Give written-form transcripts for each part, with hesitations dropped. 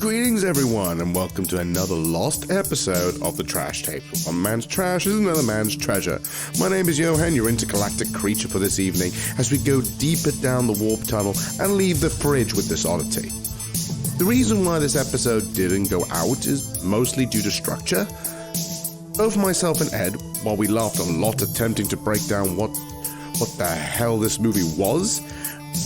Greetings everyone, and welcome to another lost episode of the Trash Tape. One man's trash is another man's treasure. My name is Johann, your intergalactic creature for this evening, as we go deeper down the warp tunnel and leave the fridge with this oddity. The reason why this episode didn't go out is mostly due to structure. Both myself and Ed, while we laughed a lot attempting to break down what the hell this movie was,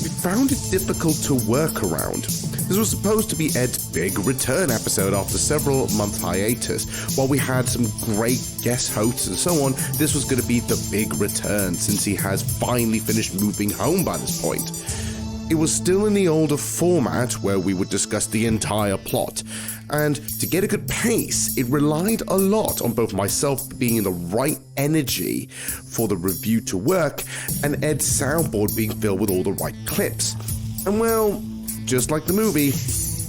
we found it difficult to work around. This was supposed to be Ed's big return episode after several month hiatus. While we had some great guest hosts and so on, this was going to be the big return since he has finally finished moving home by this point. It was still in the older format where we would discuss the entire plot, and to get a good pace, it relied a lot on both myself being in the right energy for the review to work and Ed's soundboard being filled with all the right clips. And well, just like the movie,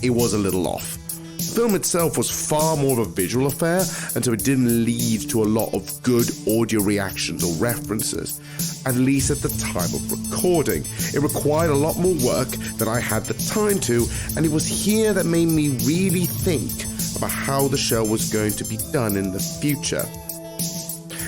it was a little off. The film itself was far more of a visual affair, and so it didn't lead to a lot of good audio reactions or references, at least at the time of recording. It required a lot more work than I had the time to, and it was here that made me really think about how the show was going to be done in the future.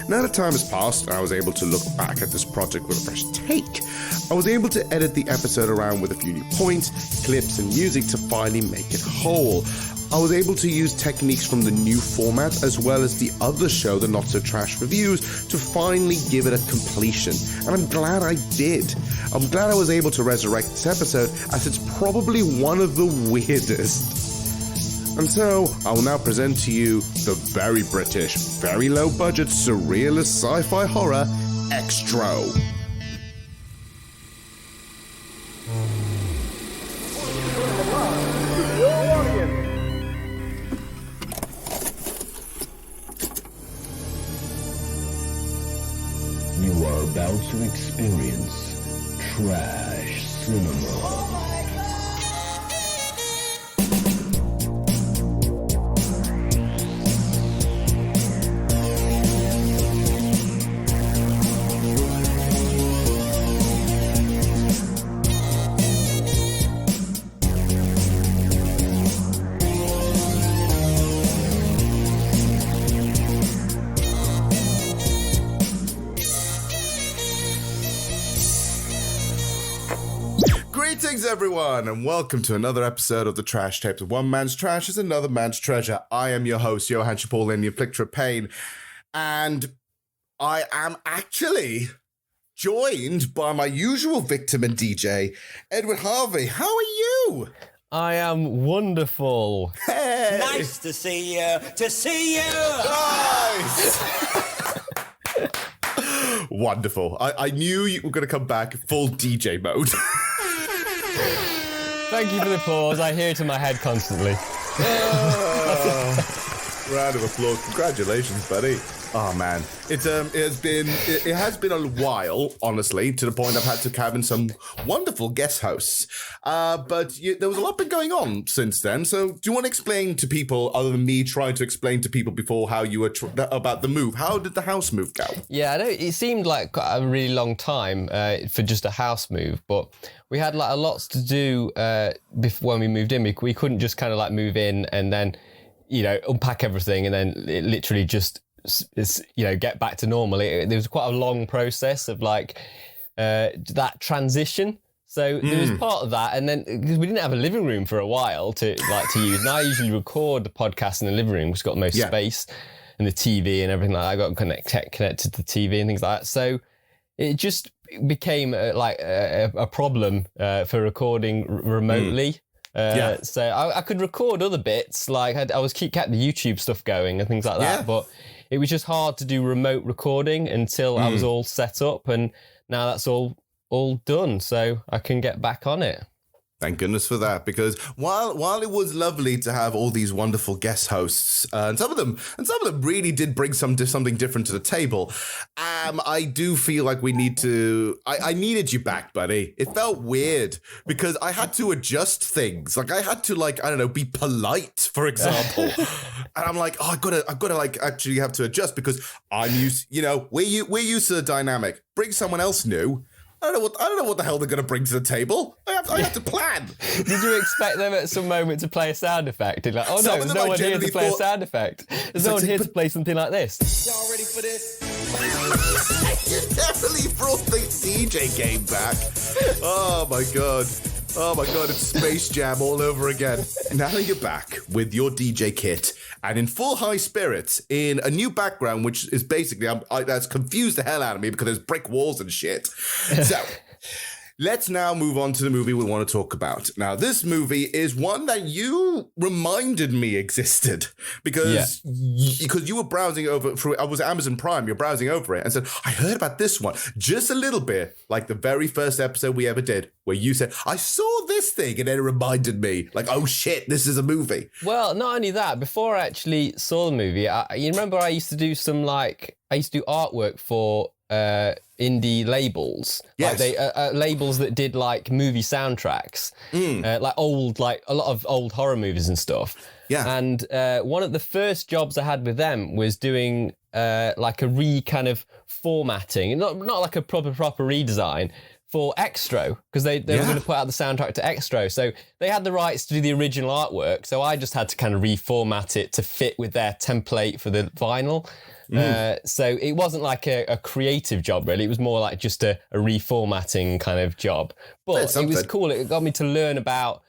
Now that time has passed, and I was able to look back at this project with a fresh take. I was able to edit the episode around with a few new points, clips, and music to finally make it whole. I was able to use techniques from the new format as well as the other show, the Not So Trash Reviews, to finally give it a completion. And I'm glad I did. I'm glad I was able to resurrect this episode, as it's probably one of the weirdest. And so, I will now present to you the very British, very low budget, surrealist sci-fi horror, Extro. You are about to experience trash cinema. Greetings everyone, and welcome to another episode of the Trash Tapes. One man's trash is another man's treasure. I am your host, Johann and the Afflictor of Pain, and I am actually joined by my usual victim and DJ, Edward Harvey. How are you? I am wonderful. Hey! Nice to see you. Nice! Wonderful. I knew you were going to come back full DJ mode. Thank you for the applause. I hear it in my head constantly. Round of applause. Congratulations, buddy. Oh man, it has been a while, honestly, to the point I've had to cabin some wonderful guest hosts. But there was a lot been going on since then. So, do you want to explain to people, other than me trying to explain to people before how you were about the move? How did the house move go? Yeah, I know it seemed like quite a really long time for just a house move, but we had like a lot to do before when we moved in. We couldn't just kind of like move in and then, unpack everything and then it literally just get back to normal. There was quite a long process of like that transition. So there was part of that, and then because we didn't have a living room for a while to use. Now I usually record the podcast in the living room, which has got the most space, and the TV and everything like that. I got connected to the TV and things like that. So it just became a problem for recording remotely. So I could record other bits, like I was kept the YouTube stuff going and things like that, but it was just hard to do remote recording until I was all set up, and now that's all done, so I can get back on it. Thank goodness for that, because while it was lovely to have all these wonderful guest hosts, and some of them really did bring something different to the table, I do feel like we need to. I needed you back, buddy. It felt weird because I had to adjust things. Like I had to be polite, for example, and I'm like, oh, I've got to actually have to adjust because I'm used. We're used to the dynamic. Bring someone else new. I don't know what the hell they're going to bring to the table. I have to plan. Did you expect them at some moment to play a sound effect? You're like, oh no, there's no one here to play a sound effect. There's no one here to play something like this. Y'all ready for this? You definitely brought the DJ game back. Oh my god. Oh my god, it's Space Jam all over again. Now you're back with your DJ kit and in full high spirits in a new background, which is basically, that's confused the hell out of me because there's brick walls and shit. So, let's now move on to the movie we want to talk about. Now, this movie is one that you reminded me existed because you were browsing over through. I was at Amazon Prime. You're browsing over it and said, "I heard about this one just a little bit, like the very first episode we ever did, where you said I saw this thing and then it reminded me, like, oh shit, this is a movie." Well, not only that, before I actually saw the movie, you remember I used to do artwork for indie labels, yes. Like labels that did like movie soundtracks, like a lot of old horror movies and stuff. Yeah. And one of the first jobs I had with them was doing like a kind of formatting, not like a proper redesign for Extro, because they were going to put out the soundtrack to Extro. So they had the rights to do the original artwork. So I just had to kind of reformat it to fit with their template for the vinyl. So it wasn't like a creative job, really. It was more like just a reformatting kind of job. But it was cool. It got me to learn about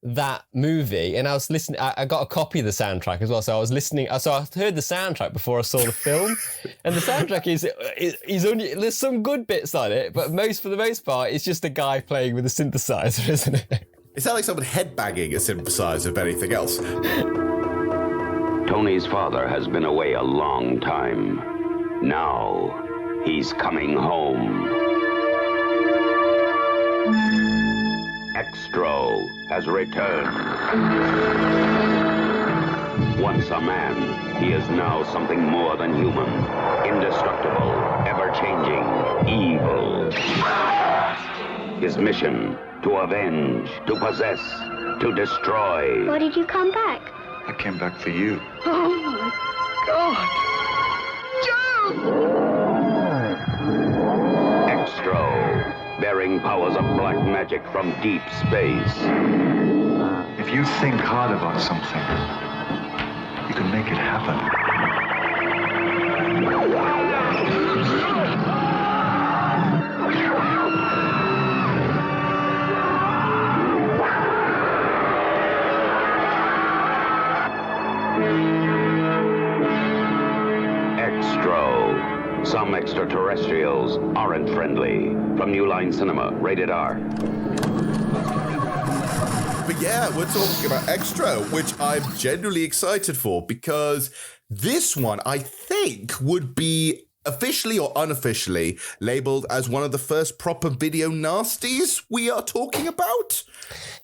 that movie. And I was listening. I got a copy of the soundtrack as well. So I was listening. So I heard the soundtrack before I saw the film. And the soundtrack is only, there's some good bits on it, but for the most part, it's just a guy playing with a synthesizer, isn't it? It sounds like someone headbanging a synthesizer, if anything else. Tony's father has been away a long time. Now, he's coming home. Extro has returned. Once a man, he is now something more than human. Indestructible, ever-changing, evil. His mission, to avenge, to possess, to destroy. Why did you come back? I came back for you. Oh my God! Joe! Extro, bearing powers of black magic from deep space. If you think hard about something, you can make it happen. Extro. Some Extra Terrestrials aren't friendly. From New Line Cinema, rated R. But yeah, we're talking about Extro, which I'm genuinely excited for because this one, I think, would be officially or unofficially labeled as one of the first proper video nasties we are talking about.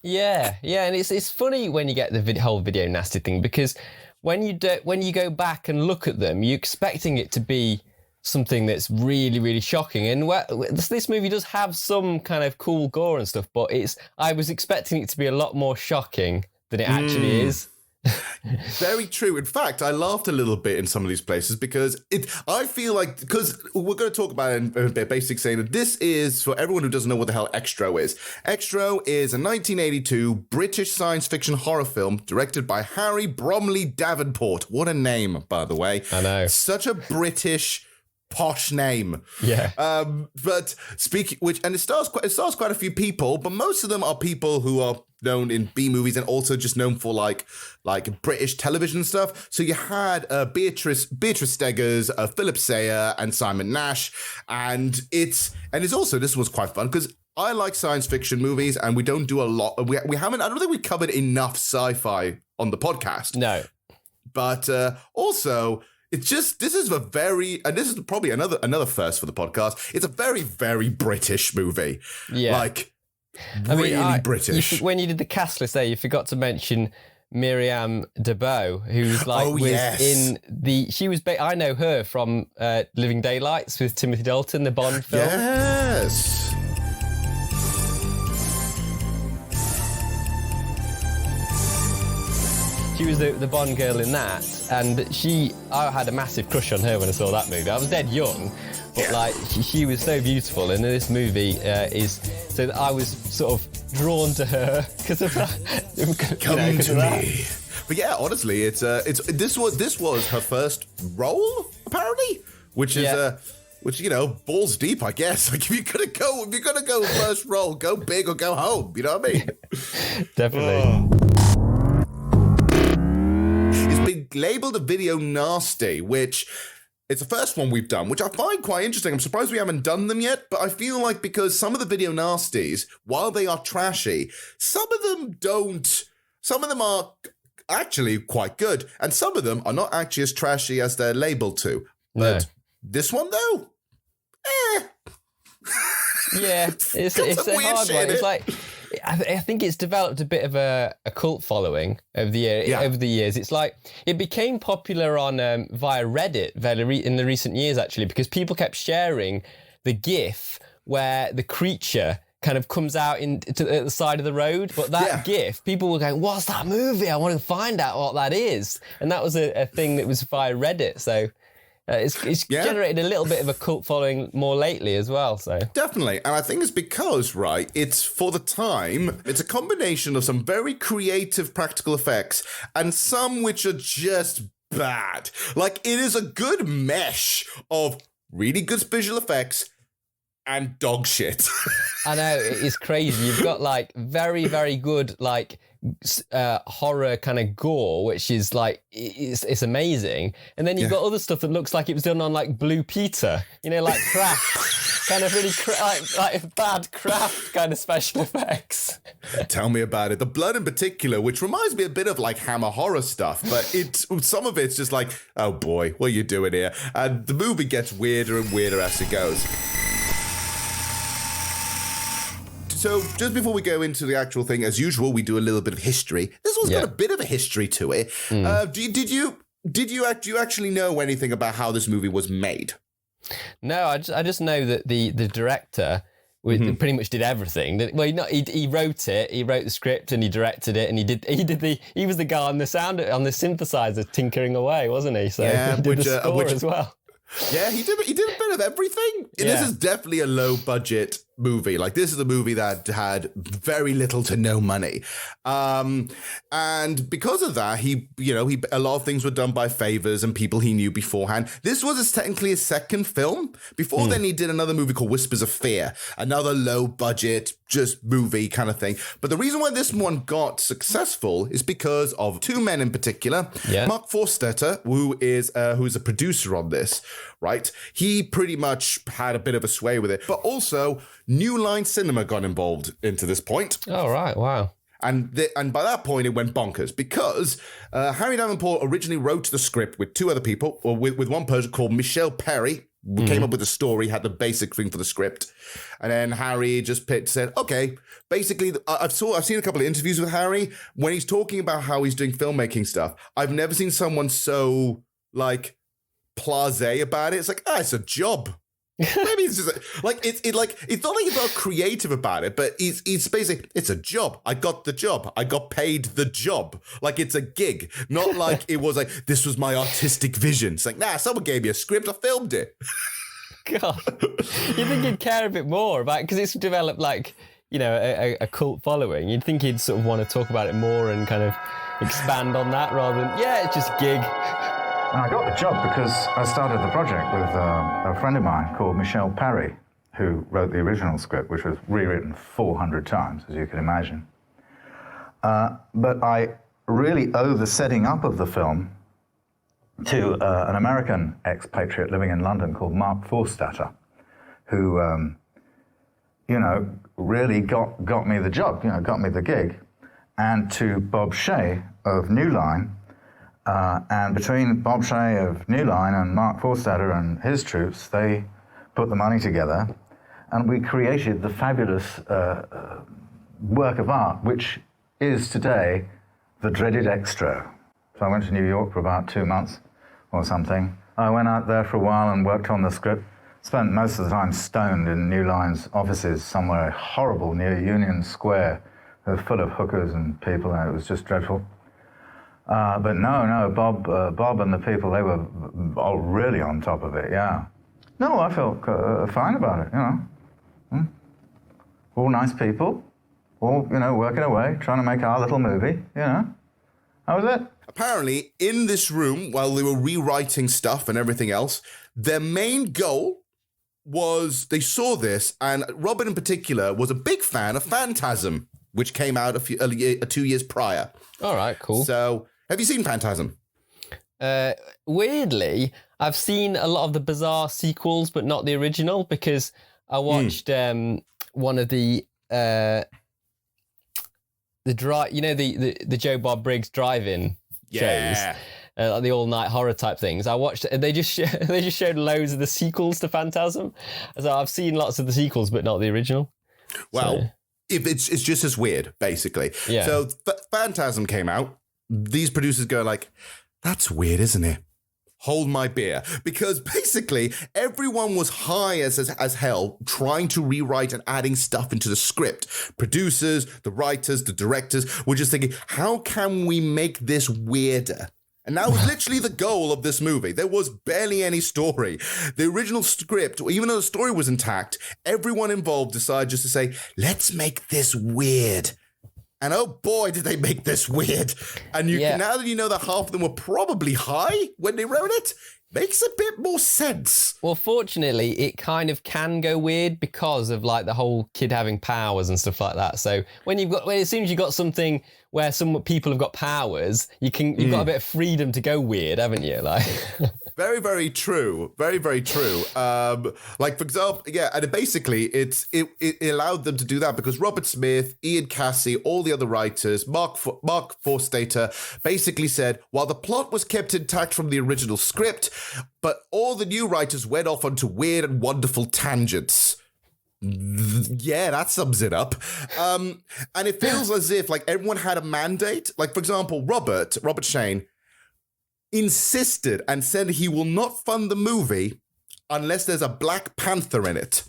Yeah, and it's funny when you get the whole video nasty thing, because when you go back and look at them, you're expecting it to be something that's really, really shocking. And this movie does have some kind of cool gore and stuff, but I was expecting it to be a lot more shocking than it actually is. Very true. In fact, I laughed a little bit in some of these places because I feel like, because we're going to talk about it in a bit, basically saying that this is, for everyone who doesn't know what the hell Extro is. Extro is a 1982 British science fiction horror film directed by Harry Bromley Davenport. What a name, by the way. I know. Such a British posh name. Yeah. But it stars quite a few people, but most of them are people who are known in B movies and also just known for like British television stuff. So you had Beatrice Steggers, Philip Sayer, and Simon Nash, and it's also, this was quite fun because I like science fiction movies, and we don't do a lot. We haven't. I don't think we've covered enough sci-fi on the podcast. No, but also, it's just, this is and this is probably another first for the podcast. It's a very, very British movie. Yeah. Like, really British. When you did the cast list there, you forgot to mention Miriam Debeau, who's I know her from Living Daylights with Timothy Dalton, the Bond film. Yes. She was the Bond girl in that, and I had a massive crush on her when I saw that movie. I was dead young, but like she was so beautiful, and this movie is so that I was sort of drawn to her because of that. Come to me. But yeah, honestly, this was her first role apparently, which is which, you know, balls deep, I guess. Like, if you're gonna go first role, go big or go home. You know what I mean? Definitely. It's been labelled a video nasty, which it's the first one we've done, which I find quite interesting. I'm surprised we haven't done them yet, but I feel like because some of the video nasties, while they are trashy, some of them are actually quite good, and some of them are not actually as trashy as they're labelled to. But this one, though, yeah, it's a hard one. It's like, I think it's developed a bit of a cult following over the years. It's like it became popular on via Reddit in the recent years, actually, because people kept sharing the GIF where the creature kind of comes out at the side of the road, but that GIF, people were going, "What's that movie? I want to find out what that is." And that was a thing that was via Reddit. So it's generated a little bit of a cult following more lately as well. So definitely, and I think it's because it's for the time, it's a combination of some very creative practical effects and some which are just bad. Like, it is a good mesh of really good visual effects and dog shit. I know, it's crazy. You've got like very, very good like horror kind of gore, which is like it's amazing, and then you've got other stuff that looks like it was done on like Blue Peter, you know, like craft, kind of really like bad craft kind of special effects. Tell me about it. The blood in particular, which reminds me a bit of like Hammer horror stuff, but some of it's just like, oh boy, what are you doing here? And the movie gets weirder and weirder as it goes. So just before we go into the actual thing, as usual, we do a little bit of history. This one's got a bit of a history to it. Did you actually know anything about how this movie was made? No, I just know that the director pretty much did everything. Well, he wrote it, he wrote the script, and he directed it, and he was the guy on the synthesizer tinkering away, wasn't he? So he did the score as well. Yeah, he did a bit of everything. This is definitely a low budget movie. Like, this is a movie that had very little to no money. And because of that, a lot of things were done by favors and people he knew beforehand. This was technically his second film. Before then, he did another movie called Whispers of Fear, another low budget, just movie kind of thing. But the reason why this one got successful is because of two men in particular. Mark Forstetter, who's a producer on this, right? He pretty much had a bit of a sway with it, but also New Line Cinema got involved into this point. Oh, right. Wow. And by that point, it went bonkers because Harry Davenport originally wrote the script with two other people, or with one person called Michelle Perry, who came up with the story, had the basic thing for the script. And then Harry just said, okay, basically, I've seen a couple of interviews with Harry. When he's talking about how he's doing filmmaking stuff, I've never seen someone so, like, blasé about it. It's like, it's a job. Maybe it's just it's not like he's not creative about it, but he's basically, it's a job. I got the job. I got paid the job. Like, it's a gig, not like it was like, this was my artistic vision. It's like, someone gave me a script, I filmed it. God, you think he'd care a bit more about, because it's developed like, you know, a cult following. You'd think he'd sort of want to talk about it more and kind of expand on that rather than, it's just a gig. And I got the job because I started the project with a friend of mine called Michelle Perry, who wrote the original script, which was rewritten 400 times, as you can imagine. But I really owe the setting up of the film to an American expatriate living in London called Mark Forstetter, who, really got me the job, got me the gig, and to Bob Shea of New Line. And between Bob Shea of New Line and Mark Forstetter and his troops, they put the money together, and we created the fabulous work of art, which is today the dreaded Extro. So I went to New York for about 2 months or something. I went out there for a while and worked on the script. Spent most of the time stoned in New Line's offices somewhere horrible near Union Square. They were full of hookers and people, and it was just dreadful. But no, Bob and the people, they were all really on top of it, yeah. No, I felt fine about it, you know. All nice people, all, you know, working away, trying to make our little movie, you know. That was it. Apparently, in this room, while they were rewriting stuff and everything else, their main goal was they saw this, and Robert in particular was a big fan of Phantasm, which came out 2 years prior. All right, cool. So, have you seen Phantasm? Weirdly, I've seen a lot of the bizarre sequels, but not the original, because I watched one of the Joe Bob Briggs drive-in shows, like the all-night horror type things. I watched it, and they just showed loads of the sequels to Phantasm. So I've seen lots of the sequels, but not the original. Well, if it's just as weird, basically. Yeah. So Phantasm came out. These producers go like, "That's weird, isn't it? Hold my beer," because basically everyone was high as hell trying to rewrite and adding stuff into the script. Producers, the writers, the directors were just thinking, how can we make this weirder? And that was literally the goal of this movie. There was barely any story. The original script, even though the story was intact, everyone involved decided just to say, let's make this weird. And oh boy, did they make this weird. And now that you know that half of them were probably high when they wrote it, makes a bit more sense. Well, fortunately, it kind of can go weird because of like the whole kid having powers and stuff like that. So as soon as you've got something where some people have got powers, you've got a bit of freedom to go weird, haven't you? Like, very, very true. Very, very true. Like, for example, and basically it allowed them to do that because Robert Smith, Ian Cassie, all the other writers, Mark Forstater basically said, while the plot was kept intact from the original script, but all the new writers went off onto weird and wonderful tangents. Yeah, that sums it up. And it feels as if like everyone had a mandate. Like, for example, Robert Shane insisted and said he will not fund the movie unless there's a Black Panther in it.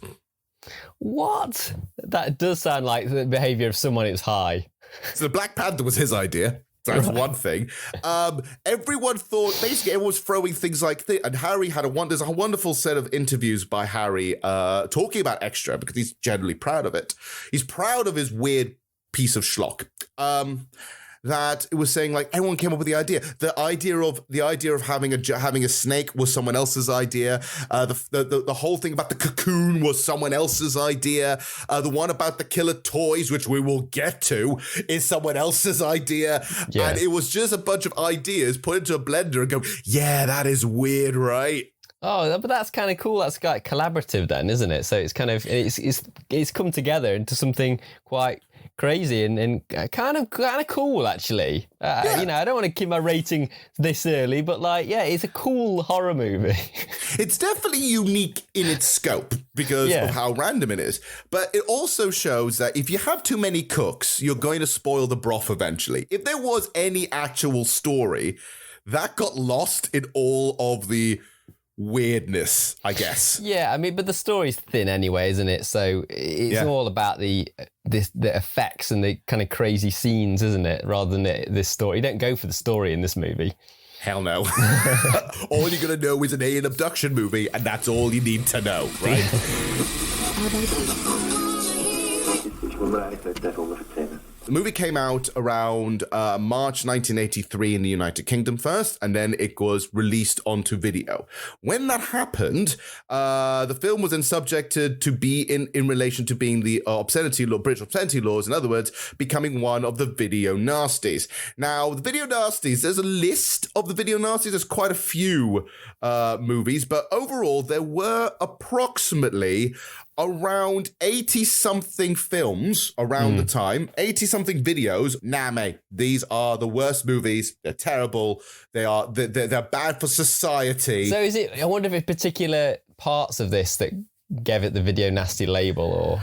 What? That does sound like the behavior of someone who's high. So the Black Panther was his idea. That's one thing. Everyone thought, basically everyone was throwing things like this. And Harry had there's a wonderful set of interviews by Harry talking about Extra because he's generally proud of it. He's proud of his weird piece of schlock. That it was saying like everyone came up with the idea. The idea of having a snake was someone else's idea. The whole thing about the cocoon was someone else's idea. The one about the killer toys, which we will get to, is someone else's idea. Yeah. And it was just a bunch of ideas put into a blender and go, yeah, that is weird, right? Oh, but that's kind of cool. That's like collaborative then, isn't it? So it's kind of it's come together into something quite crazy and kind of cool, actually. You know, I don't want to keep my rating this early, but like, yeah, it's a cool horror movie. It's definitely unique in its scope because of how random it is. But it also shows that if you have too many cooks, you're going to spoil the broth eventually. If there was any actual story, that got lost in all of the weirdness, I guess. Yeah, I mean, but the story's thin anyway, isn't it? So it's all about the effects and the kind of crazy scenes, isn't it? Rather than this story. You don't go for the story in this movie. Hell no. All you're going to know is an alien abduction movie, and that's all you need to know, right? The movie came out around March 1983 in the United Kingdom first, and then it was released onto video. When that happened, the film was then subjected to be in relation to being the obscenity law, British obscenity laws, in other words, becoming one of the video nasties. Now, the video nasties, there's a list of the video nasties. There's quite a few movies, but overall, there were approximately around 80-something films around the time, 80-something videos. Nah, mate, these are the worst movies. They're terrible. They're bad for society. So is it, I wonder if it's particular parts of this that gave it the video nasty label, or...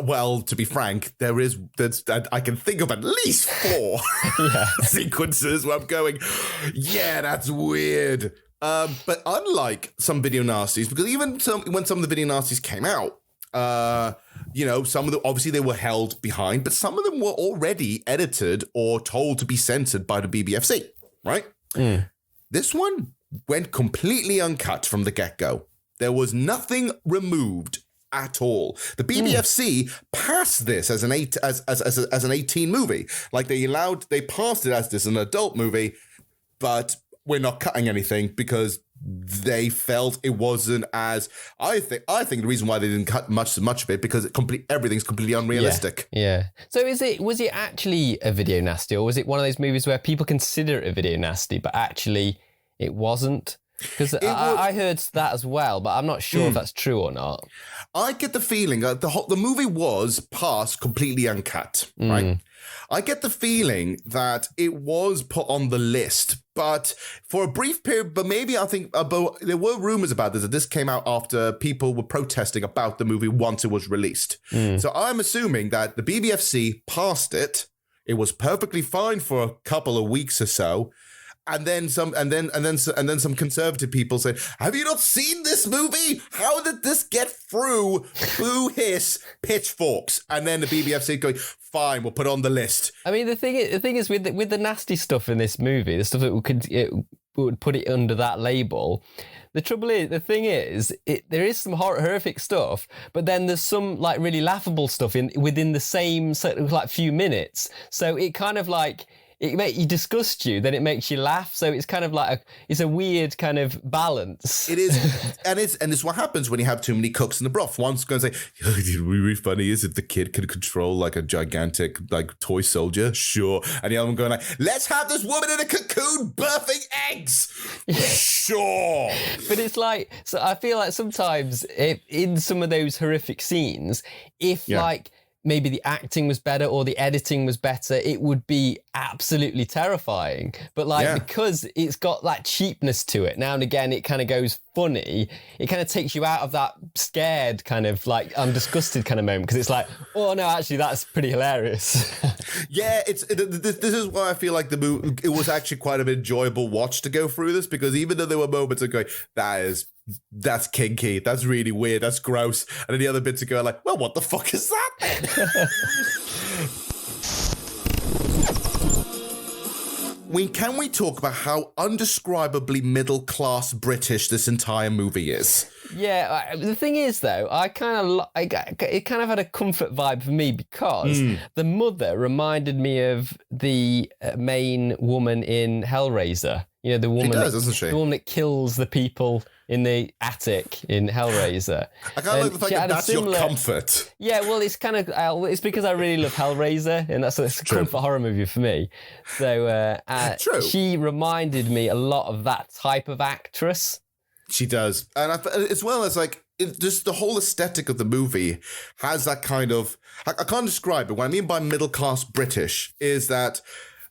Well, to be frank, I can think of at least 4 sequences where I'm going, yeah, that's weird. But unlike some video nasties, because even when some of the video nasties came out, you know, some of them, obviously they were held behind, but some of them were already edited or told to be censored by the BBFC, right? This one went completely uncut from the get-go. There was nothing removed at all. The BBFC passed this as an 18 movie. Like they passed it as this an adult movie, but we're not cutting anything because they felt it wasn't as. I think the reason why they didn't cut much of it because everything's completely unrealistic. Yeah. So was it actually a video nasty, or was it one of those movies where people consider it a video nasty, but actually it wasn't? Because I heard that as well, but I'm not sure if that's true or not. I get the feeling that the movie was passed completely uncut, right? I get the feeling that it was put on the list, but for a brief period, but maybe I think there were rumors about this, that this came out after people were protesting about the movie once it was released. So I'm assuming that the BBFC passed it. It was perfectly fine for a couple of weeks or so. And then some conservative people say, "Have you not seen this movie? How did this get through?" Boo, hiss, pitchforks, and then the BBFC going, "Fine, we'll put it on the list." I mean, the thing is with the nasty stuff in this movie, the stuff that would put it under that label. The thing is, there is some horrific stuff, but then there's some like really laughable stuff within the same sort of like few minutes. So it kind of like. It disgusts you, then it makes you laugh. So it's kind of like it's a weird kind of balance. It is, and it's what happens when you have too many cooks in the broth. One's going to say, "It'd be really funny is if the kid could control like a gigantic like toy soldier." Sure, and the other one going like, "Let's have this woman in a cocoon birthing eggs." Sure, but it's like so. I feel like sometimes in some of those horrific scenes, if like. Maybe the acting was better or the editing was better, it would be absolutely terrifying. But because it's got that cheapness to it, now and again it kind of goes funny, it kind of takes you out of that scared kind of like I'm disgusted kind of moment because it's like, oh no, actually that's pretty hilarious. Yeah, this is why I feel like the movie, it was actually quite an enjoyable watch to go through this, because even though there were moments of going, that's kinky, that's really weird, that's gross, and then the other bits are going like, well, what the fuck is that? Can we talk about how undescribably middle-class British this entire movie is? Yeah, the thing is, though, it kind of had a comfort vibe for me because the mother reminded me of the main woman in Hellraiser. You know, the woman doesn't she? The woman that kills the people in the attic in Hellraiser. I kind of like the fact that that's your comfort. Yeah, well, it's kind of it's because I really love Hellraiser, and that's a comfort horror movie for me. So she reminded me a lot of that type of actress. She does, and as well as like just the whole aesthetic of the movie has that kind of. I can't describe it. What I mean by middle class British is that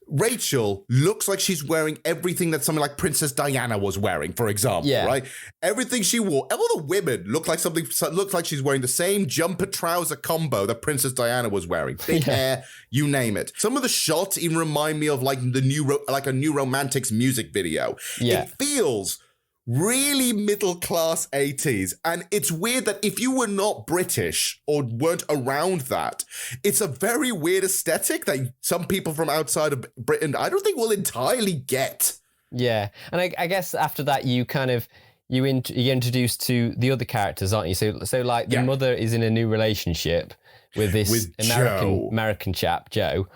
Rachel looks like she's wearing everything that something like Princess Diana was wearing, for example, right? Everything she wore, all the women look like she's wearing the same jumper trouser combo that Princess Diana was wearing. Big hair, you name it. Some of the shots even remind me of like a New Romantics music video. Yeah. It feels really middle-class 80s. And it's weird that if you were not British or weren't around that, it's a very weird aesthetic that some people from outside of Britain, I don't think will entirely get. Yeah. And I guess after that, you're introduced to the other characters, aren't you? So like the mother is in a new relationship with this American chap, Joe.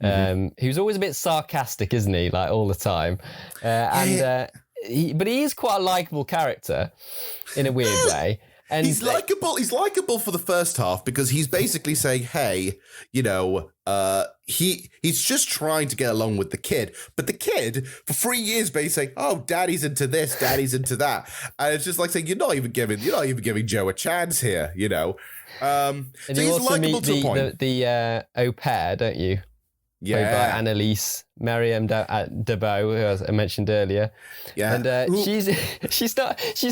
Who's always a bit sarcastic, isn't he? Like all the time. But he is quite a likable character in a weird way. And he's likable. He's likable for the first half because he's basically saying, "Hey, you know, he's just trying to get along with the kid." But the kid, for 3 years, basically saying, "Oh, daddy's into this, daddy's into that," and it's just like saying, "You're not even giving Joe a chance here," you know. And so he's likable to a point. The au pair, don't you? Yeah, played by Annalise Merriam Debeau, who I mentioned earlier. Yeah, and she's a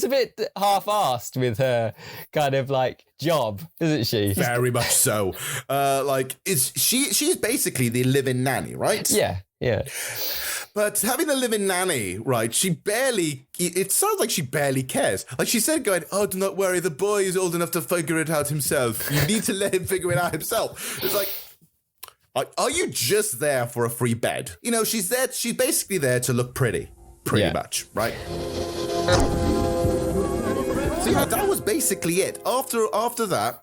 bit half-assed with her kind of like job, isn't she? Very much so. She's basically the live-in nanny, right? Yeah. But having the live-in nanny, right, it sounds like she barely cares. Like she said going, "Oh, do not worry, the boy is old enough to figure it out himself. You need to let him figure it out himself." It's like, are you just there for a free bed? You know, she's basically there to look pretty much, right? So yeah, that was basically it. After that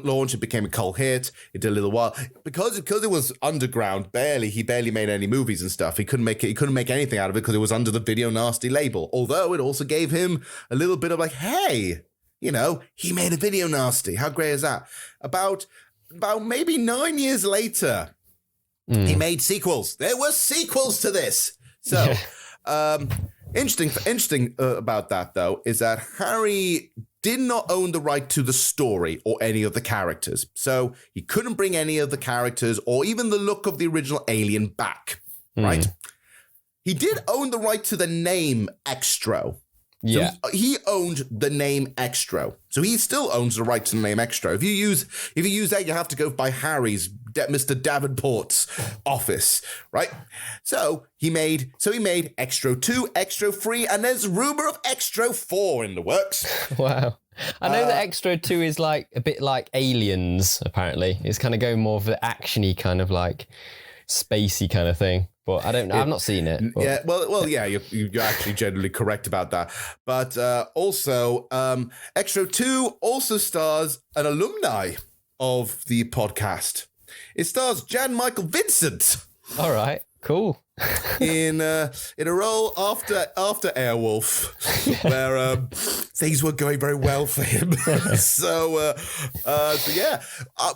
launch, it became a cult hit. It did a little while because it was underground. He barely made any movies and stuff. He couldn't make anything out of it because it was under the Video Nasty label. Although it also gave him a little bit of like, hey, you know, he made a Video Nasty. How great is that? About maybe 9 years later, he made sequels. There were sequels to this. So, interesting about that though is that Harry did not own the right to the story or any of the characters. So he couldn't bring any of the characters or even the look of the original Alien back, right? He did own the right to the name Extro. Yeah. So he owned the name Extro. So he still owns the right to the name Extro. If you use that, you have to go by Harry's, Mr. Davenport's office, right? So he made Extro 2, Extro 3, and there's rumor of Extro 4 in the works. Wow. I know that Extra 2 is like a bit like Aliens, apparently. It's kind of going more of the actiony kind of like spacey kind of thing. But I don't know. I've not seen it. But. Yeah, well, yeah, you're actually generally correct about that. But also, Extro 2 also stars an alumni of the podcast. It stars Jan Michael Vincent. All right, cool. in a role after Airwolf, where things were going very well for him. So yeah,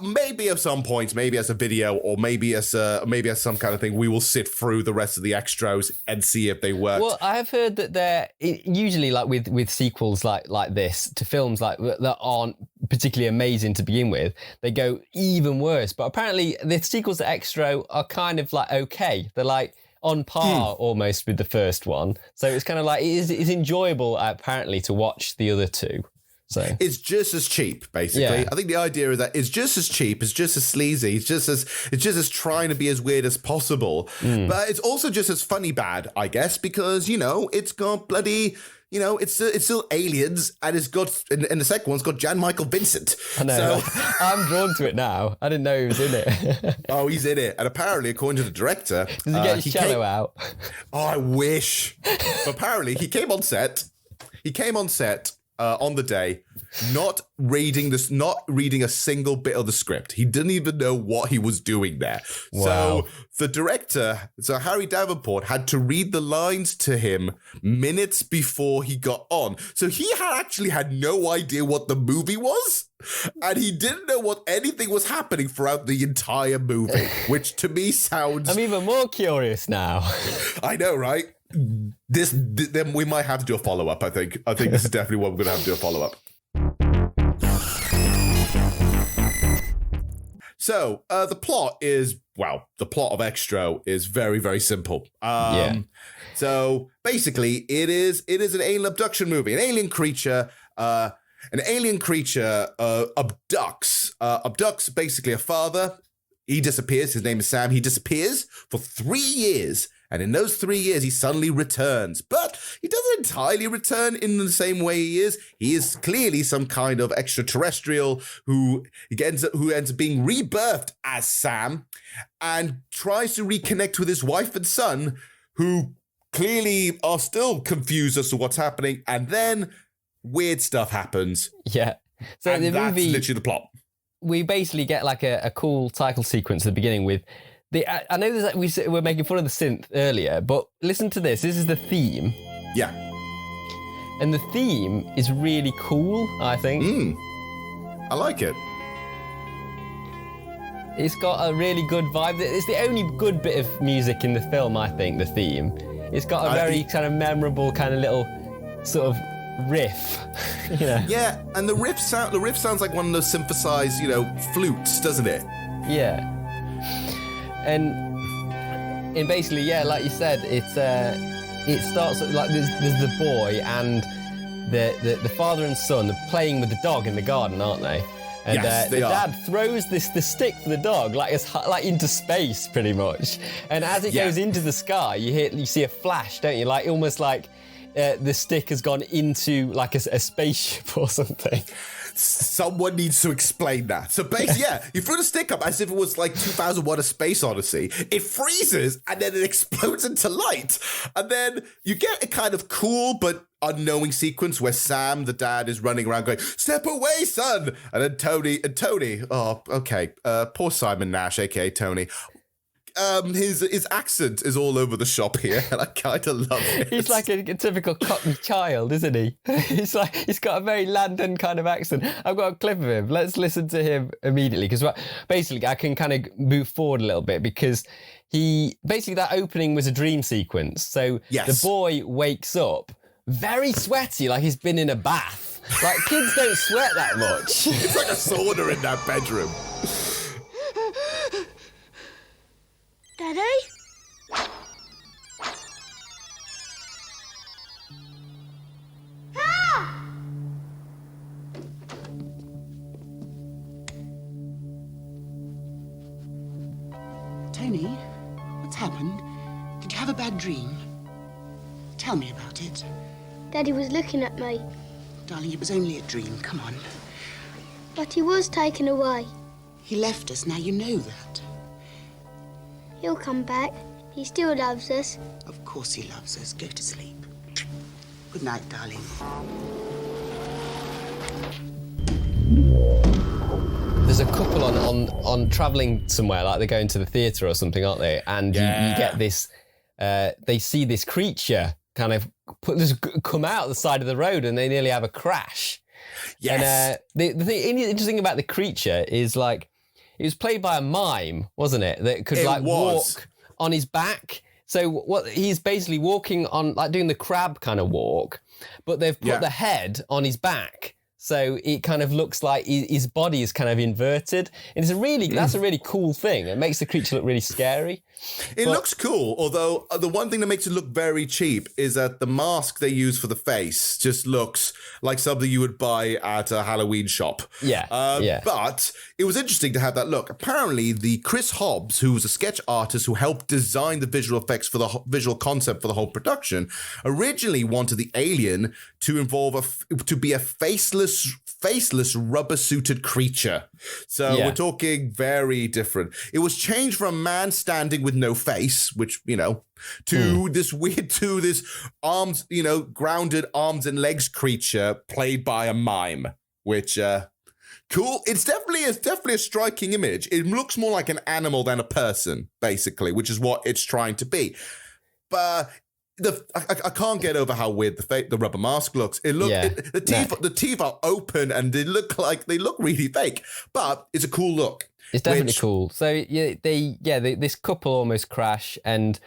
maybe at some point, maybe as a video, or maybe as some kind of thing, we will sit through the rest of the extras and see if they work. Well, I've heard that they're usually like with sequels like this to films like that aren't particularly amazing to begin with, they go even worse. But apparently the sequels to Extro are kind of like okay. They're like on par almost with the first one. So it's kind of like, it's enjoyable apparently to watch the other two. So it's just as cheap, basically. Yeah. I think the idea is that it's just as cheap, it's just as sleazy, it's just as trying to be as weird as possible. But it's also just as funny bad, I guess, because, you know, it's got bloody... You know, it's still Aliens, and it's got, and the second one's got Jan Michael Vincent. I know. So, I'm drawn to it now. I didn't know he was in it. Oh, he's in it. And apparently, according to the director... Does he get his cello out? Oh, I wish. But apparently, he came on set on the day, not reading a single bit of the script. He didn't even know what he was doing there. Wow. So the director, Harry Davenport, had to read the lines to him minutes before he got on. So he actually had no idea what the movie was, and he didn't know what anything was happening throughout the entire movie, which to me sounds... I'm even more curious now. I know, right? Then we might have to do a follow-up, I think. I think this is definitely what we're going to have to do a follow-up. So, the plot of Extro is very, very simple. So, basically, it is an alien abduction movie. An alien creature abducts basically a father. He disappears. His name is Sam. He disappears for 3 years. And in those 3 years, he suddenly returns. But he doesn't entirely return in the same way he is. He is clearly some kind of extraterrestrial who ends up being rebirthed as Sam and tries to reconnect with his wife and son, who clearly are still confused as to what's happening. And then weird stuff happens. Yeah. So and that's literally the plot. We basically get like a cool title sequence at the beginning with... I know that we were making fun of the synth earlier, but listen to this. This is the theme. Yeah. And the theme is really cool, I think. I like it. It's got a really good vibe. It's the only good bit of music in the film, I think, the theme. It's got a very kind of memorable kind of little sort of riff. You know? Yeah, and the riff sounds like one of those synthesized, flutes, doesn't it? Yeah. And basically, yeah, like you said, it starts like there's the boy and the father and son are playing with the dog in the garden, aren't they? And yes, the dad throws the stick for the dog like into space, pretty much. And as it goes into the sky, you see a flash, don't you? Like almost like the stick has gone into like a spaceship or something. Someone needs to explain that. So basically, yeah, you threw the stick up as if it was like 2001: A Space Odyssey. It freezes and then it explodes into light. And then you get a kind of cool but unknowing sequence where Sam, the dad, is running around going, "Step away, son!" And then Tony, oh, okay, poor Simon Nash, aka Tony. His accent is all over the shop here, and I kind of love it. He's like a typical Cockney child, isn't he? He's got a very London kind of accent. I've got a clip of him. Let's listen to him immediately, because basically I can kind of move forward a little bit, because that opening was a dream sequence. So the boy wakes up very sweaty, like he's been in a bath. Like, kids don't sweat that much. It's like a sauna in that bedroom. Daddy? Ah! Tony, what's happened? Did you have a bad dream? Tell me about it. Daddy was looking at me. Darling, it was only a dream. Come on. But he was taken away. He left us. Now you know that. He'll come back. He still loves us. Of course he loves us. Go to sleep. Good night, darling. There's a couple on travelling somewhere, like they're going to the theatre or something, aren't they? And you get this, they see this creature kind of come out the side of the road, and they nearly have a crash. Yes. And the interesting about the creature is, like, it was played by a mime, wasn't it? That could walk on his back. So he's basically walking on, like, doing the crab kind of walk, but they've put the head on his back. So it kind of looks like his body is kind of inverted. And that's a really cool thing. It makes the creature look really scary. It looks cool, although the one thing that makes it look very cheap is that the mask they use for the face just looks like something you would buy at a Halloween shop. But it was interesting to have that look. Apparently, the Chris Hobbs, who was a sketch artist who helped design the visual effects for the visual concept for the whole production, originally wanted the alien to be a faceless rubber-suited creature. So we're talking very different. It was changed from a man standing with no face, which, to this arms, grounded arms and legs creature played by a mime, which, cool. It's definitely a striking image. It looks more like an animal than a person, basically, which is what it's trying to be. But I can't get over how weird the rubber mask looks. The teeth are open and they look really fake, but it's a cool look. It's definitely cool. So this couple almost crash, and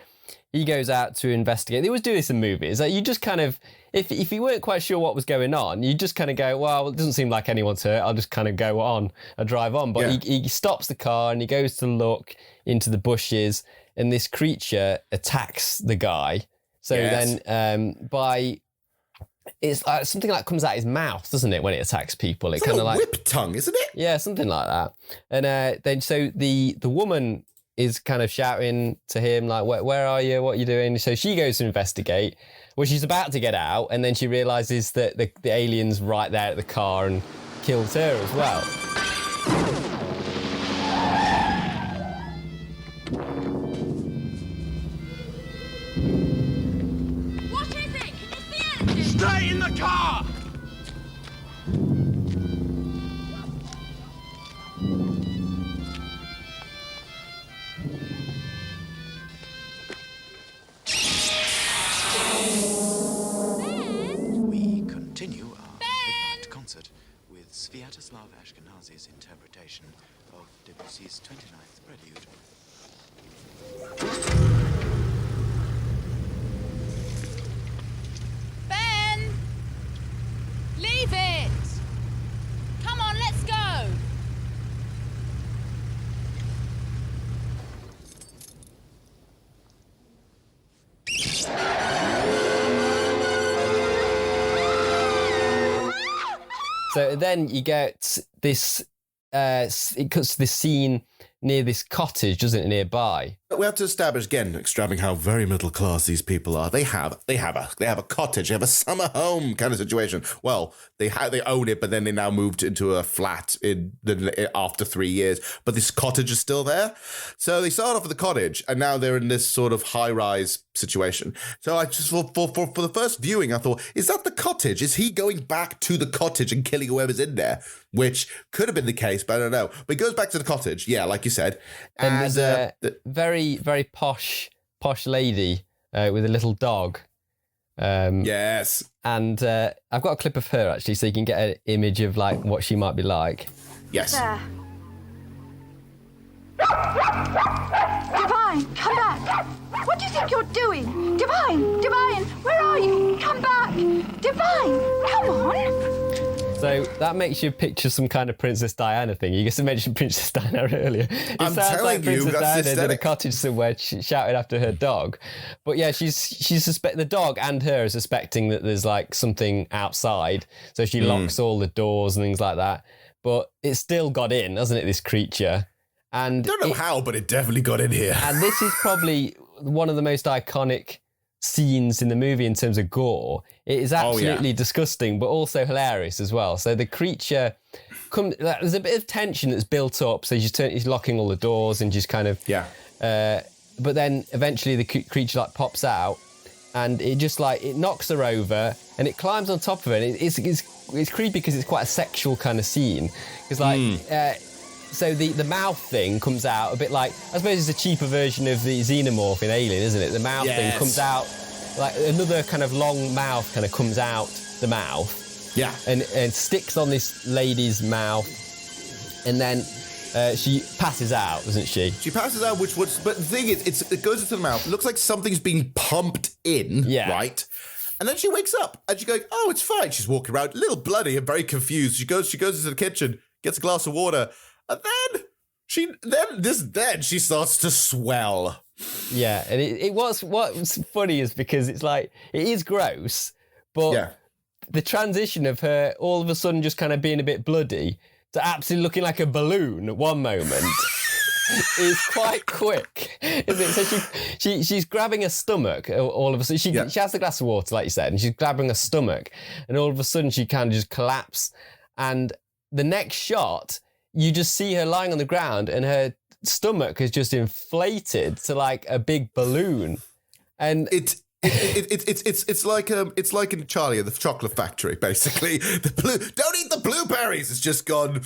he goes out to investigate. They always do this in movies. Like, you just kind of, if you weren't quite sure what was going on, you just kind of go, well, it doesn't seem like anyone's hurt. I'll just kind of go on and drive on. But he stops the car and he goes to look into the bushes, and this creature attacks the guy. So then it's like something like comes out his mouth, doesn't it, when it attacks people? It's kind of like whip tongue, isn't it? Yeah, something like that. And then so the woman is kind of shouting to him, like, where are you? What are you doing? So she goes to investigate. Well, she's about to get out, and then she realises that the alien's right there at the car and kills her as well. Stay in the car! We continue our midnight concert with Sviatoslav Ashkenazy's interpretation of Debussy's 29th Prelude. Leave it! Come on, let's go! So then you get this, it cuts to this scene near this cottage, doesn't it, nearby? we have to establish again, extrapping how very middle class these people are. They have a cottage, they have a summer home kind of situation. Well, they own it, but then they now moved into a flat after 3 years. But this cottage is still there. So they started off with the cottage, and now they're in this sort of high-rise situation. So I just for the first viewing, I thought, is that the cottage? Is he going back to the cottage and killing whoever's in there? Which could have been the case, but I don't know. But he goes back to the cottage, yeah, like you said. And there's a very, very posh lady with a little dog. Yes. And I've got a clip of her, actually, so you can get an image of like what she might be like. Yes. There. Divine, come back! What do you think you're doing? Divine, where are you? Come back! Divine, come on! So that makes you picture some kind of Princess Diana thing. You just mentioned Princess Diana earlier. It sounds like Princess Diana's in a cottage somewhere shouting after her dog. But yeah, the dog and her are suspecting that there's like something outside. So she locks all the doors and things like that. But it's still got in, hasn't it, this creature? And I don't know how, but it definitely got in here. And this is probably one of the most iconic scenes in the movie in terms of gore. It is absolutely disgusting, but also hilarious as well. So the creature there's a bit of tension that's built up. So he's locking all the doors and just kind of but then eventually the creature like pops out, and it just like it knocks her over and it climbs on top of her. And it's creepy because it's quite a sexual kind of scene. Because like. So the mouth thing comes out a bit like, I suppose it's a cheaper version of the xenomorph in Alien, isn't it? The mouth thing comes out, like another kind of long mouth kind of comes out the mouth. Yeah. And sticks on this lady's mouth. And then she passes out, doesn't she? She passes out, but the thing is, it goes into the mouth. It looks like something's being pumped in, right? And then she wakes up and she's going, oh, it's fine. She's walking around a little bloody and very confused. She goes into the kitchen, gets a glass of water. And then she starts to swell. Yeah, and what's funny is because it's like it is gross, but the transition of her all of a sudden just kind of being a bit bloody to absolutely looking like a balloon at one moment is quite quick, isn't it? So she's grabbing her stomach all of a sudden. She has the glass of water, like you said, and she's grabbing her stomach, and all of a sudden she kind of just collapses. And the next shot, you just see her lying on the ground and her stomach is just inflated to like a big balloon. And it's like in Charlie and the Chocolate Factory, basically. Don't eat the blueberries. It's just gone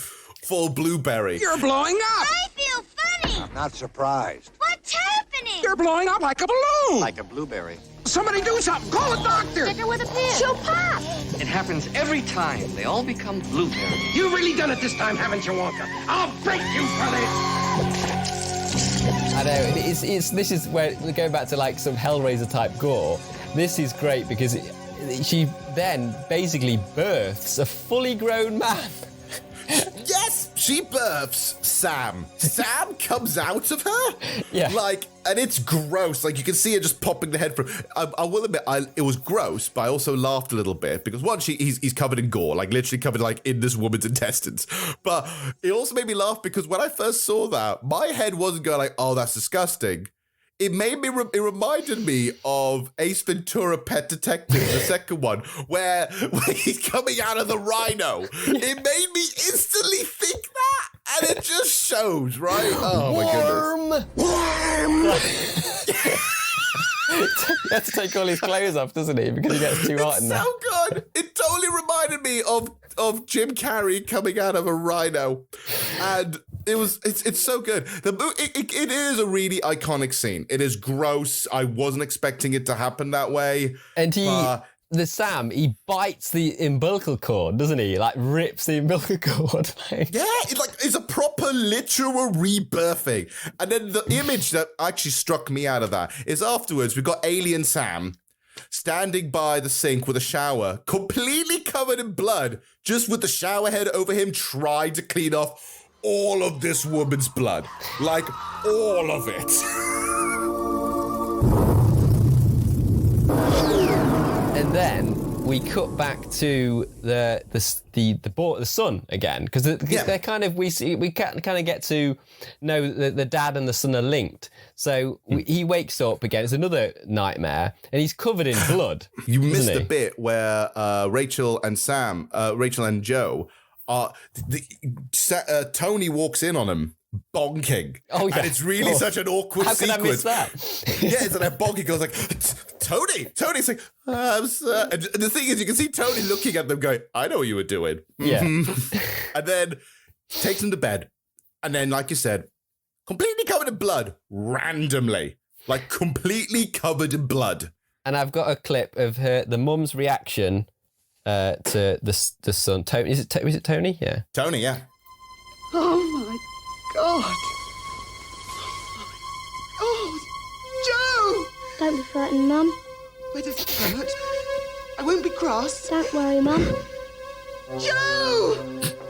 full blueberry. You're blowing up. I feel funny. I'm not surprised. What's happening? You're blowing up like a balloon. Like a blueberry. Somebody do something. Call a doctor. Stick her with a pin. She'll pop. It happens every time. They all become blueberries. You really done it this time, haven't you, Wonka? I'll break you for this. I know. This is where we're going back to like some Hellraiser type gore. This is great because she then basically births a fully grown man. Yes, she births Sam. Sam comes out of her? Yeah. Like, and it's gross. Like, you can see her just popping the head from... I will admit, it was gross, but I also laughed a little bit because, one, he's covered in gore, like, literally covered, like, in this woman's intestines. But it also made me laugh because when I first saw that, my head wasn't going like, oh, that's disgusting. It reminded me of Ace Ventura: Pet Detective, the second one, where he's coming out of the rhino. It made me instantly think that, and it just shows, right? Oh my goodness! He has to take all his clothes off, doesn't he? Because he gets too hot in there. So good. It totally reminded me of Jim Carrey coming out of a rhino, and it's so good. It is a really iconic scene. It is gross. I wasn't expecting it to happen that way. And Sam, he bites the umbilical cord, doesn't he? Like rips the umbilical cord. Yeah, it's a proper literal rebirthing. And then the image that actually struck me out of that is afterwards we've got Alien Sam standing by the sink with a shower, completely covered in blood, just with the shower head over him, trying to clean off all of this woman's blood. Like, all of it. And then we cut back to the son again, because they're kind of, we kind of get to know the dad and the son are linked. So he wakes up again. It's another nightmare, and he's covered in blood. You missed the bit where Rachel and Joe are. Tony walks in on him bonking. Oh yeah, and it's really such an awkward sequence. How could I miss that? Yeah, it's like bonking goes like, Tony's like, and the thing is, you can see Tony looking at them going, I know what you were doing. Yeah. And then takes him to bed. And then, like you said, completely covered in blood, randomly. Like, completely covered in blood. And I've got a clip of the mum's reaction to the son. Tony, is it Tony? Yeah. Tony, yeah. Oh, my God. Oh, Joe! Don't be frightened, Mum. Where does it hurt? I won't be cross. Don't worry, Mum. Joe!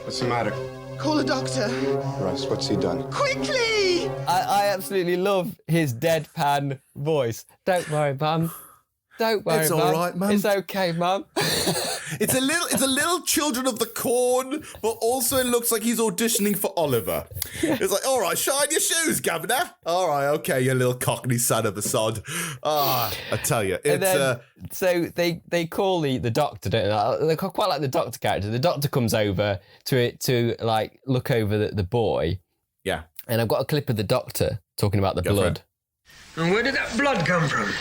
What's the matter? Call a doctor. Russ, what's he done? Quickly! I absolutely love his deadpan voice. Don't worry, Mum. Don't worry, It's Mum. all right, Mum. It's okay, Mum. It's a little Children of the Corn, but also it looks like he's auditioning for Oliver. It's like, all right, shine your shoes, Governor. All right, okay, you little cockney son of a sod. I tell you, it's so they call the doctor, don't they? They quite like the doctor character. The doctor comes over to like look over the boy. Yeah, and I've got a clip of the doctor talking about the blood. And where did that blood come from?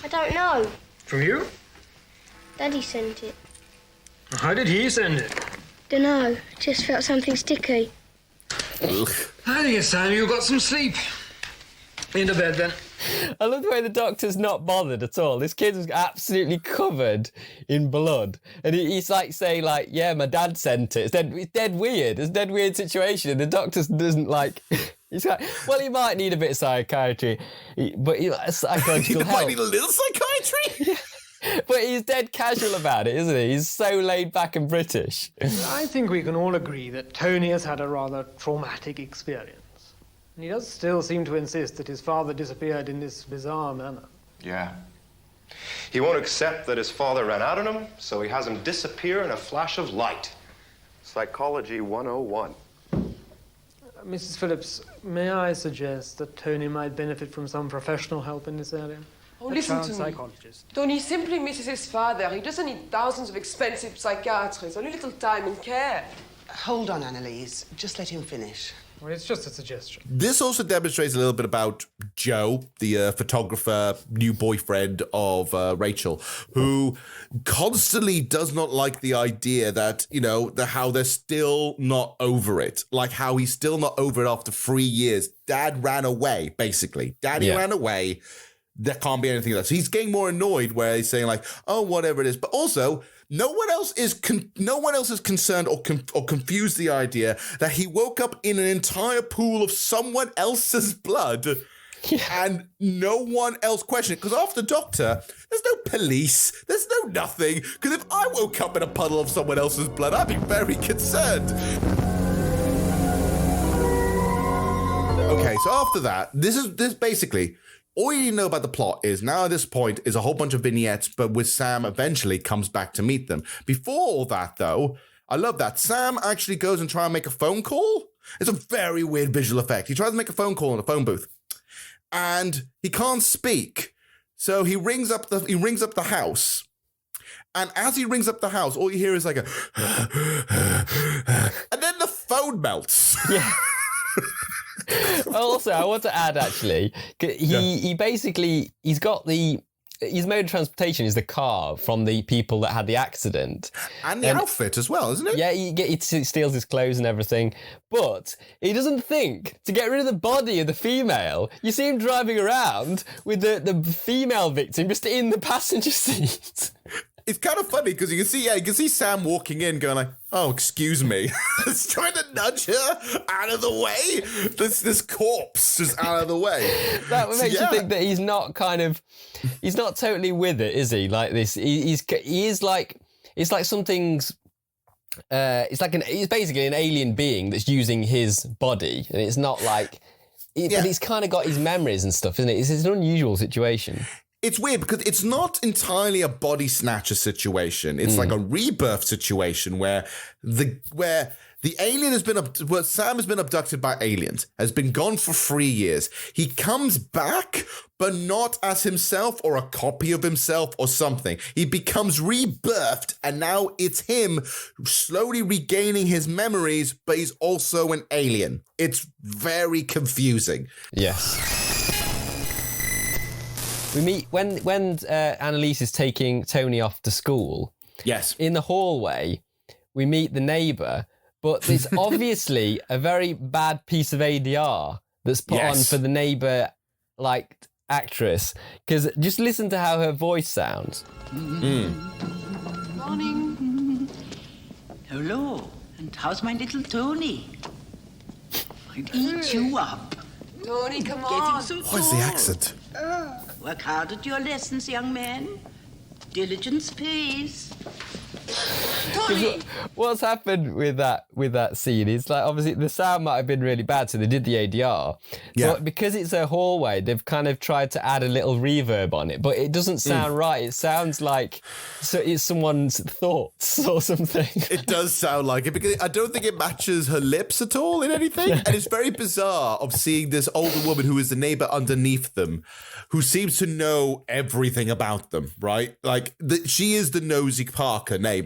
I don't know. From you? Daddy sent it. How did he send it? Dunno. Just felt something sticky. I think it's time you got some sleep. Into bed, then. I love the way the doctor's not bothered at all. This kid was absolutely covered in blood. And he's like saying, like, yeah, my dad sent it. It's dead weird. It's a dead weird situation. And the doctor doesn't like... He's like, well, he might need a bit of psychiatry, but psychological help. He might need a little psychiatry? Yeah. But he's dead casual about it, isn't he? He's so laid back and British. I think we can all agree that Tony has had a rather traumatic experience. And he does still seem to insist that his father disappeared in this bizarre manner. Yeah. He won't accept that his father ran out on him, so he has him disappear in a flash of light. Psychology 101. Mrs. Phillips, may I suggest that Tony might benefit from some professional help in this area? Oh, listen to me. Psychologist. Tony simply misses his father. He doesn't need thousands of expensive psychiatrists, only little time and care. Hold on, Annalise. Just let him finish. Well, it's just a suggestion. This also demonstrates a little bit about Joe, the photographer, new boyfriend of Rachel, who constantly does not like the idea that, you know, how they're still not over it. Like how he's still not over it after 3 years. Dad ran away, basically. Daddy ran away. There can't be anything else. So he's getting more annoyed where he's saying like, oh, whatever it is. But also, no one else is concerned or confused the idea that he woke up in an entire pool of someone else's blood and no one else questioned it. Because after the doctor, there's no police, there's no nothing. Because if I woke up in a puddle of someone else's blood, I'd be very concerned. Okay, so after that, this basically... All you need to know about the plot is now at this point is a whole bunch of vignettes, but with Sam eventually comes back to meet them. Before all that, though, I love that. Sam actually goes and tries to make a phone call. It's a very weird visual effect. He tries to make a phone call in a phone booth, and he can't speak. So he rings up the house. And as he rings up the house, all you hear is like a... and then the phone melts. Yeah. Also, I want to add, actually, he basically, his mode of transportation is the car from the people that had the accident. And the outfit as well, isn't it? Yeah, he steals his clothes and everything. But he doesn't think to get rid of the body of the female. You see him driving around with the female victim just in the passenger seat. It's kind of funny because you can see Sam walking in going like, oh, excuse me. He's trying to nudge her out of the way. This corpse just out of the way. That makes you think that he's not totally with it, is he? Like this, he is like, it's like something's, he's basically an alien being that's using his body. And it's not like, but he's kind of got his memories and stuff, isn't it? It's an unusual situation. it's weird because it's not entirely a body snatcher situation. It's like a rebirth situation where the alien has been Sam has been abducted by aliens, has been gone for 3 years. He comes back, but not as himself or a copy of himself or something. He becomes rebirthed, and now it's him slowly regaining his memories, but he's also an alien. It's very confusing. Yes. We meet when Annalise is taking Tony off to school. Yes. In the hallway, we meet the neighbour, but it's obviously a very bad piece of ADR that's put on for the neighbour, like, actress. Because just listen to how her voice sounds. Morning. Hello, and how's my little Tony? I'd eat you up. Tony, come Getting on. so What is the accent? Work hard at your lessons, young man. Diligence pays. Tony! What's happened with that scene is, like, obviously the sound might have been really bad, so they did the ADR. Yeah. But because it's a hallway, they've kind of tried to add a little reverb on it, but it doesn't sound right. It sounds like it's someone's thoughts or something. It does sound like it, because I don't think it matches her lips at all in anything. And it's very bizarre of seeing this older woman who is the neighbor underneath them, who seems to know everything about them, right? Like, she is the nosy Parker neighbor.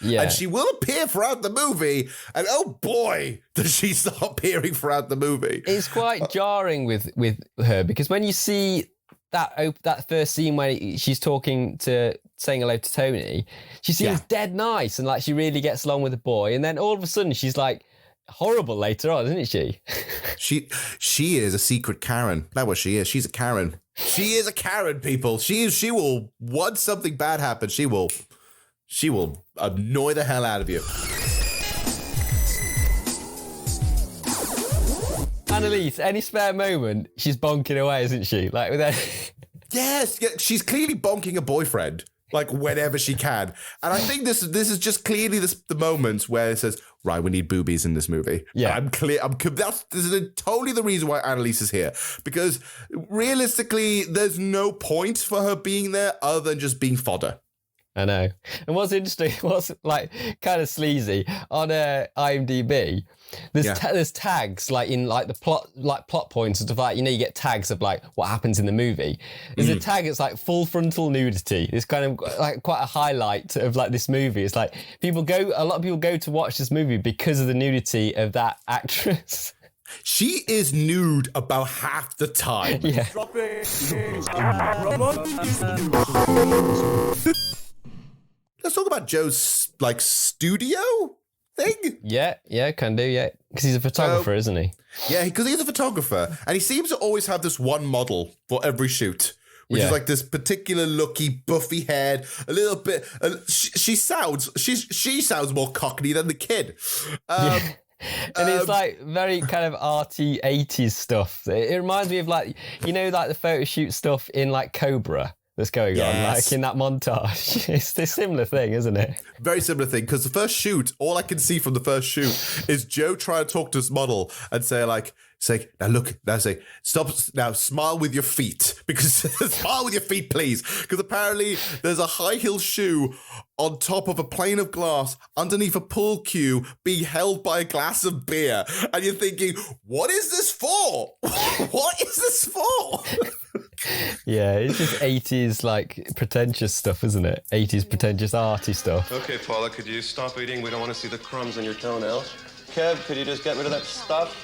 Yeah. And she will appear throughout the movie, and oh boy, does she start appearing throughout the movie. It's quite jarring with her, because when you see that first scene where she's saying hello to Tony, she seems dead nice and like she really gets along with the boy, and then all of a sudden she's like horrible later on, isn't she? She is a secret Karen. That's what she is. She's a Karen. She is a Karen, people. She will, once something bad happens, she will annoy the hell out of you. Annalise, any spare moment, she's bonking away, isn't she? Like with her. Yes, she's clearly bonking a boyfriend, like whenever she can. And I think this is just clearly the moment where it says, right, we need boobies in this movie. Yeah. And this is totally the reason why Annalise is here. Because realistically, there's no point for her being there other than just being fodder. I know. And what's interesting, what's like kind of sleazy on IMDb, there's tags like in like the plot points and stuff like, you know, you get tags of like what happens in the movie. There's a tag that's like full frontal nudity. It's kind of like quite a highlight of like this movie. It's like a lot of people go to watch this movie because of the nudity of that actress. She is nude about half the time. Yeah. Let's talk about Joe's, like, studio thing. Yeah, can do, yeah. Because he's a photographer, isn't he? Yeah, because he's a photographer. And he seems to always have this one model for every shoot, which is like this particular looky, buffy head, a little bit... she sounds more cockney than the kid. And it's like very kind of arty 80s stuff. It reminds me of like, you know, like the photo shoot stuff in like Cobra that's going on, like in that montage. It's a similar thing, isn't it? Very similar thing, because the first shoot, all I can see from the first shoot is Joe trying to talk to his model and say, stop, now smile with your feet, because smile with your feet, please, because apparently there's a high heel shoe on top of a plane of glass underneath a pool cue being held by a glass of beer, and you're thinking, what is this for? What is this for? Yeah, it's just 80s like pretentious stuff, isn't it? 80s pretentious arty stuff. Okay, Paula, could you stop eating? We don't want to see the crumbs on your toenails. Kev, could you just get rid of that stuff?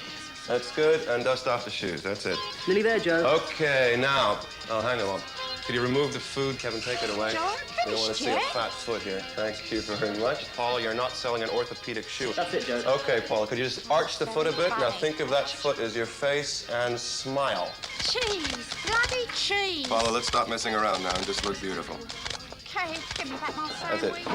That's good, and dust off the shoes. That's it. Nearly there, Joe. Okay, now, hang on. Could you remove the food, Kevin? Take it away. Joe, We don't want to see a fat foot here. Thank you very much. Paula, you're not selling an orthopedic shoe. That's it, Joe. Okay, Paula, could you just arch the foot a bit? Now think of that foot as your face and smile. Cheese. Bloody cheese. Paula, let's stop messing around now and just look beautiful. Okay, give me back my That's it. sandwich.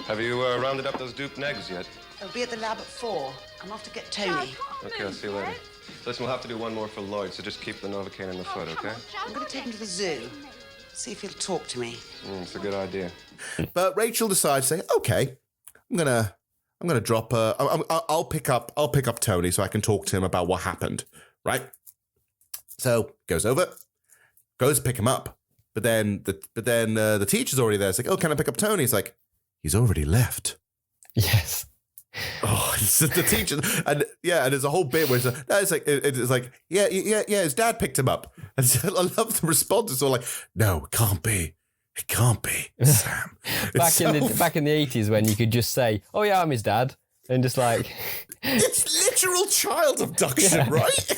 Have you rounded up those duped negs yet? I'll be at the lab at 4. I'm off to get Tony. Okay, I'll see you later. Listen, we'll have to do one more for Lloyd, so just keep the Novocaine in the foot, okay? I'm going to take him to the zoo. See if he'll talk to me. It's a good idea. But Rachel decides to say, okay, I'm gonna drop I'll pick up Tony so I can talk to him about what happened, right? So goes over, goes to pick him up. But then the teacher's already there. It's like, oh, can I pick up Tony? It's like, he's already left. Yes. Oh, it's just the teacher, and there's a whole bit where it's like, his dad picked him up, and so I love the response. It's all like, no, it can't be, Sam. back in the 80s when you could just say, oh yeah, I'm his dad, and just like, it's literal child abduction, right?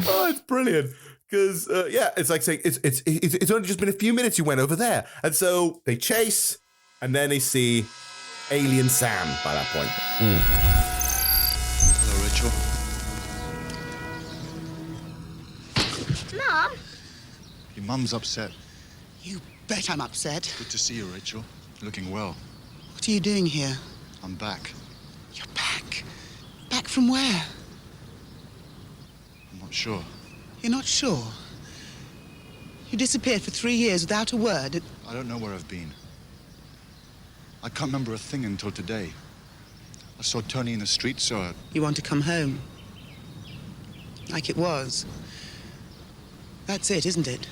Oh, it's brilliant. Because it's like saying it's only just been a few minutes you went over there, and so they chase, and then they see Alien Sam by that point. Hello, Rachel. Mom? Your mum's upset. You bet I'm upset. Good to see you, Rachel. You're looking well. What are you doing here? I'm back. You're back? Back from where? I'm not sure. You're not sure? You disappeared for 3 years without a word. I don't know where I've been. I can't remember a thing until today. I saw Tony in the street, so I... You want to come home? Like it was. That's it, isn't it?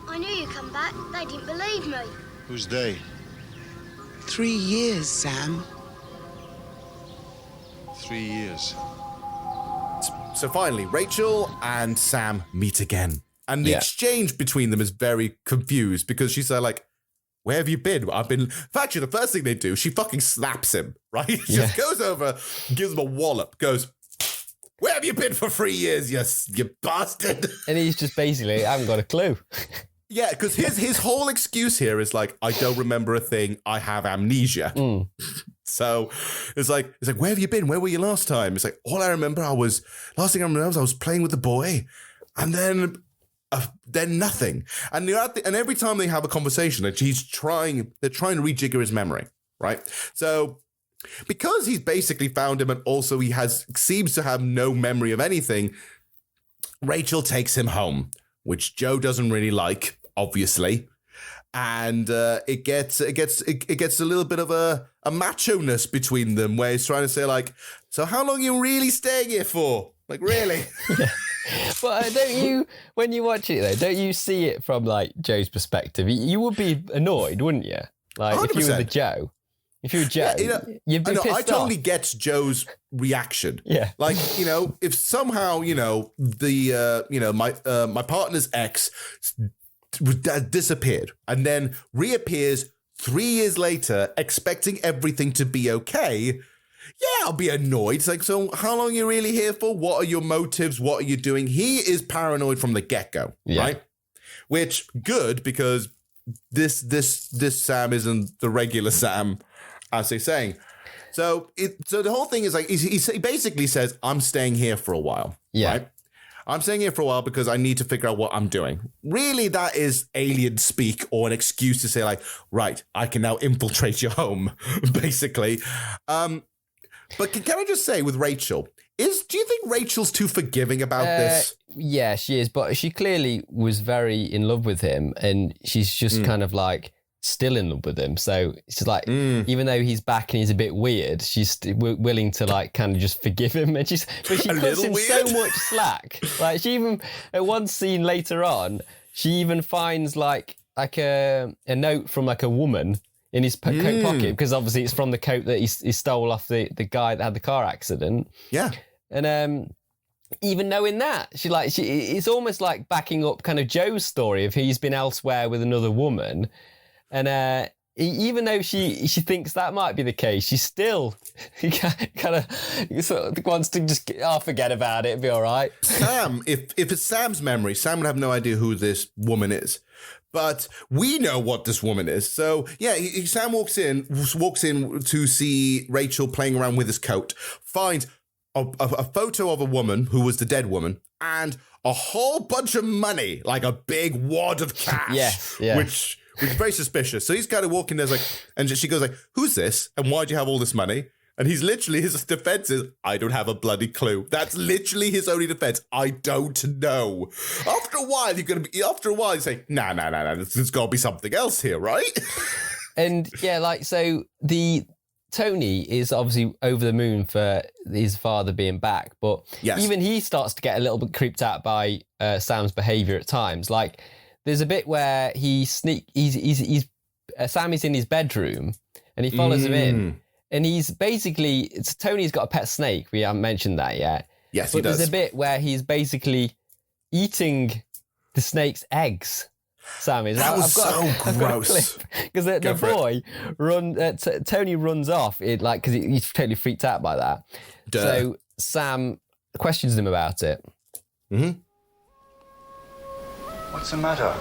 I knew you'd come back. They didn't believe me. Who's they? 3 years, Sam. 3 years. So finally, Rachel and Sam meet again. And the exchange between them is very confused because she's like, where have you been? I've been... Actually, the first thing they do, she fucking slaps him, right? She just goes over, gives him a wallop, goes, where have you been for 3 years, you bastard? And he's just basically, I haven't got a clue. Yeah, because his whole excuse here is like, I don't remember a thing, I have amnesia. So it's like, where have you been? Where were you last time? It's like, all I remember, last thing I remember was I was playing with the boy, and then nothing. And and every time they have a conversation, they're trying to rejigger his memory, right? So because he's basically found him, and also he seems to have no memory of anything, Rachel takes him home, which Joe doesn't really like, obviously. And it gets a little bit of a macho-ness between them, where he's trying to say like, so how long are you really staying here for? Like, really? But don't you, when you watch it though, don't you see it from like Joe's perspective? You would be annoyed, wouldn't you? Like 100%. If you were Joe. If you were Joe, you'd be pissed off. I totally get Joe's reaction. Yeah. Like, if somehow, my partner's ex disappeared and then reappears 3 years later expecting everything to be okay, I'll be annoyed. It's like, so how long are you really here for? What are your motives? What are you doing? He is paranoid from the get-go, right? Which, good, because this Sam isn't the regular Sam, as they're saying. So the whole thing is like, he basically says, I'm staying here for a while, right? I'm staying here for a while because I need to figure out what I'm doing. Really, that is alien speak or an excuse to say like, right, I can now infiltrate your home, basically. But can I just say with Rachel, do you think Rachel's too forgiving about this? Yeah, she is. But she clearly was very in love with him, and she's just kind of like still in love with him. So it's just like, even though he's back and he's a bit weird, she's willing to like kind of just forgive him. And she cuts him so much slack. Like she even at one scene later on, she even finds like a note from like a woman in his coat pocket, because obviously it's from the coat that he stole off the guy that had the car accident. Yeah. And even knowing that, it's almost like backing up kind of Joe's story of he's been elsewhere with another woman. And even though she thinks that might be the case, she still kind of sort of wants to just forget about it, it'll be all right. Sam, if it's Sam's memory, Sam would have no idea who this woman is. But we know what this woman is. So, Sam walks in to see Rachel playing around with his coat, finds a photo of a woman who was the dead woman, and a whole bunch of money, like a big wad of cash, which is very suspicious. So he's kind of walking there, and she goes like, "Who's this? And why do you have all this money?" And he's literally, his defense is, "I don't have a bloody clue." That's literally his only defense. I don't know. After a while, you say, nah, there's got to be something else here, right? And so Tony is obviously over the moon for his father being back, but even he starts to get a little bit creeped out by Sam's behaviour at times. Like, there's a bit where Sam is in his bedroom and he follows him in, and he's basically, Tony's got a pet snake. We haven't mentioned that yet. Yes, but he does. There's a bit where he's basically eating the snake's eggs. Sam is. That was so gross. Because the boy Tony runs off because he's totally freaked out by that. Duh. So Sam questions him about it. Mm-hmm. What's the matter?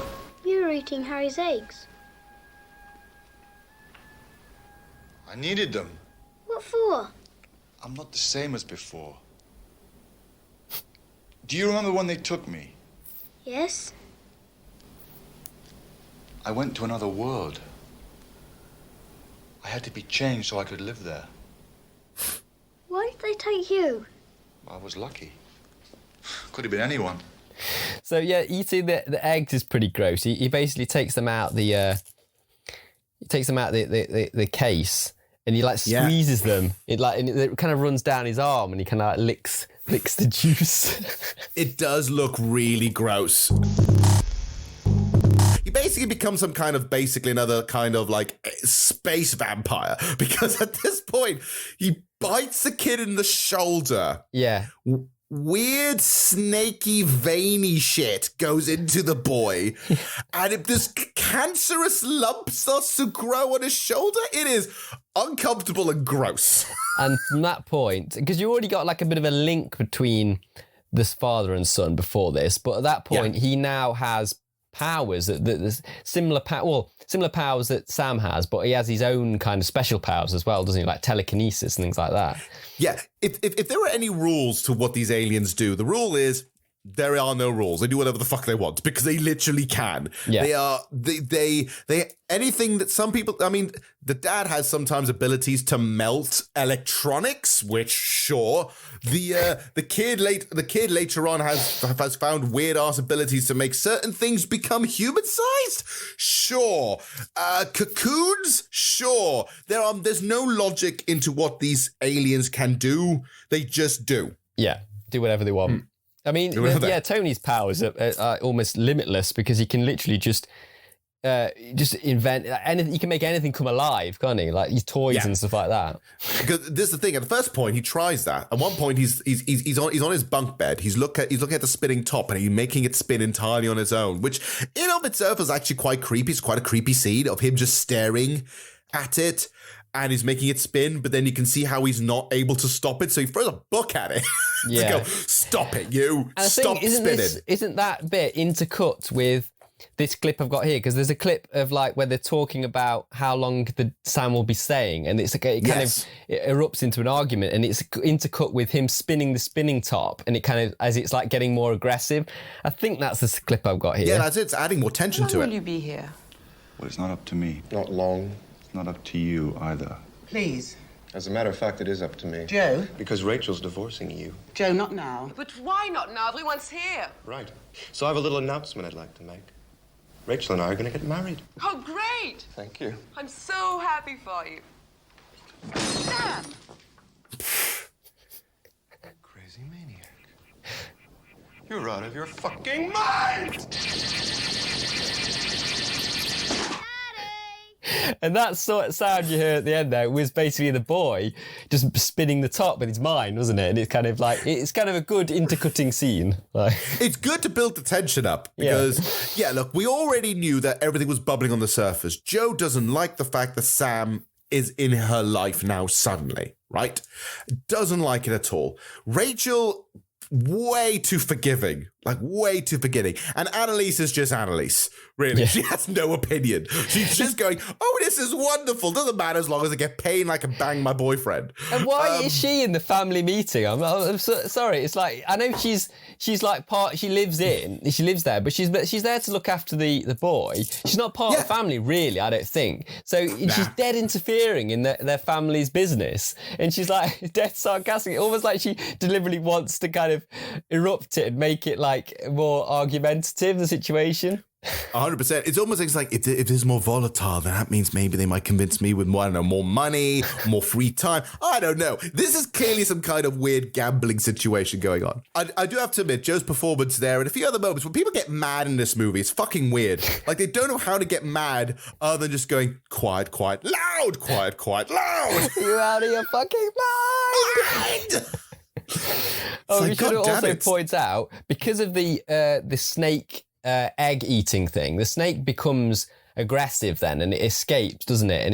You were eating Harry's eggs. I needed them. What for? I'm not the same as before. Do you remember when they took me? Yes. I went to another world. I had to be changed so I could live there. Why did they take you? I was lucky. Could have been anyone. So yeah, eating the eggs is pretty gross. He basically takes them out the case, and he like squeezes them. And it kind of runs down his arm, and he kind of like licks the juice. It does look really gross. He basically becomes another kind of like space vampire, because at this point he bites the kid in the shoulder. Yeah. Weird, snaky, veiny shit goes into the boy, and if this cancerous lump starts to grow on his shoulder, it is uncomfortable and gross. And from that point, because you already got like a bit of a link between this father and son before this, but at that point he now has powers that similar powers that Sam has, but he has his own kind of special powers as well, doesn't he? Like telekinesis and things like that. Yeah, if there were any rules to what these aliens do, the rule is there are no rules. They do whatever the fuck they want because they literally can. Yeah. They anything that some people, I mean, the dad has sometimes abilities to melt electronics, which sure. The kid later on has found weird ass abilities to make certain things become human sized. Sure. Cocoons, sure. There's no logic into what these aliens can do. They just do. Yeah, do whatever they want. I mean, Tony's powers are almost limitless because he can literally just invent anything. He can make anything come alive, can't he? Like his toys and stuff like that. Because this is the thing. At the first point, he tries that. At one point, he's on his bunk bed. He's looking at the spinning top, and he's making it spin entirely on his own, which in of itself is actually quite creepy. It's quite a creepy scene of him just staring at it. And he's making it spin, but then you can see how he's not able to stop it. So he throws a book at it to go, stop it, you. And stop spinning. Isn't that bit intercut with this clip I've got here? Because there's a clip of like where they're talking about how long Sam will be staying, and it erupts into an argument, and it's intercut with him spinning the spinning top, and it kind of, as it's like getting more aggressive. I think that's the clip I've got here. Yeah, that's it. It's adding more tension to it. How long will you be here? Well, it's not up to me. Not long. Not up to you either. Please. As a matter of fact, it is up to me. Joe? Because Rachel's divorcing you. Joe, not now. But why not now? Everyone's here. Right. So I have a little announcement I'd like to make. Rachel and I are going to get married. Oh, great. Thank you. I'm so happy for you. Sam! Crazy maniac. You're out of your fucking mind! And that sort of sound you hear at the end there was basically the boy just spinning the top with his mind, wasn't it? And it's kind of a good intercutting scene. Like, it's good to build the tension up because, look, we already knew that everything was bubbling on the surface. Joe doesn't like the fact that Sam is in her life now suddenly, right? Doesn't like it at all. Rachel, way too forgiving. Like, way too forgiving. And Annalise is just Annalise, really. Yeah. She has no opinion. She's just going, oh, this is wonderful. Doesn't matter as long as I get paid and I can bang my boyfriend. And why is she in the family meeting? I'm sorry. It's like, I know she's like she lives there, but she's there to look after the boy. She's not part of the family, really, I don't think. So she's dead interfering in their family's business. And she's like dead sarcastic, almost like she deliberately wants to kind of erupt it and make it like more argumentative, the situation. 100%. It's almost like if it's more volatile, then that means maybe they might convince me with more, I don't know, more money, more free time. I don't know. This is clearly some kind of weird gambling situation going on. I do have to admit, Joe's performance there and a few other moments when people get mad in this movie, it's fucking weird. Like, they don't know how to get mad other than just going quiet, quiet, loud, quiet, quiet, loud. You're out of your fucking mind. Oh, we should also point out, because of the snake egg eating thing, the snake becomes aggressive then, and it escapes, doesn't it? And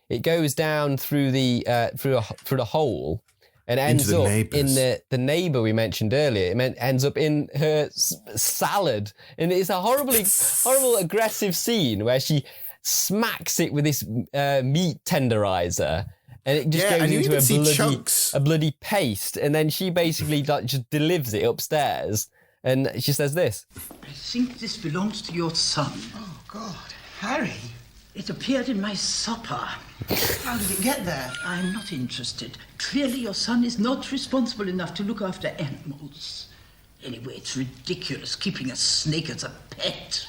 it goes down through the through the hole and ends up in the neighbor we mentioned earlier. It ends up in her salad, and it's a horrible aggressive scene where she smacks it with this meat tenderizer. And it just goes into a bloody paste, and then she basically just delivers it upstairs, and she says this. I think this belongs to your son. Oh, God. Harry? It appeared in my supper. How did it get there? I'm not interested. Clearly your son is not responsible enough to look after animals. Anyway, it's ridiculous keeping a snake as a pet.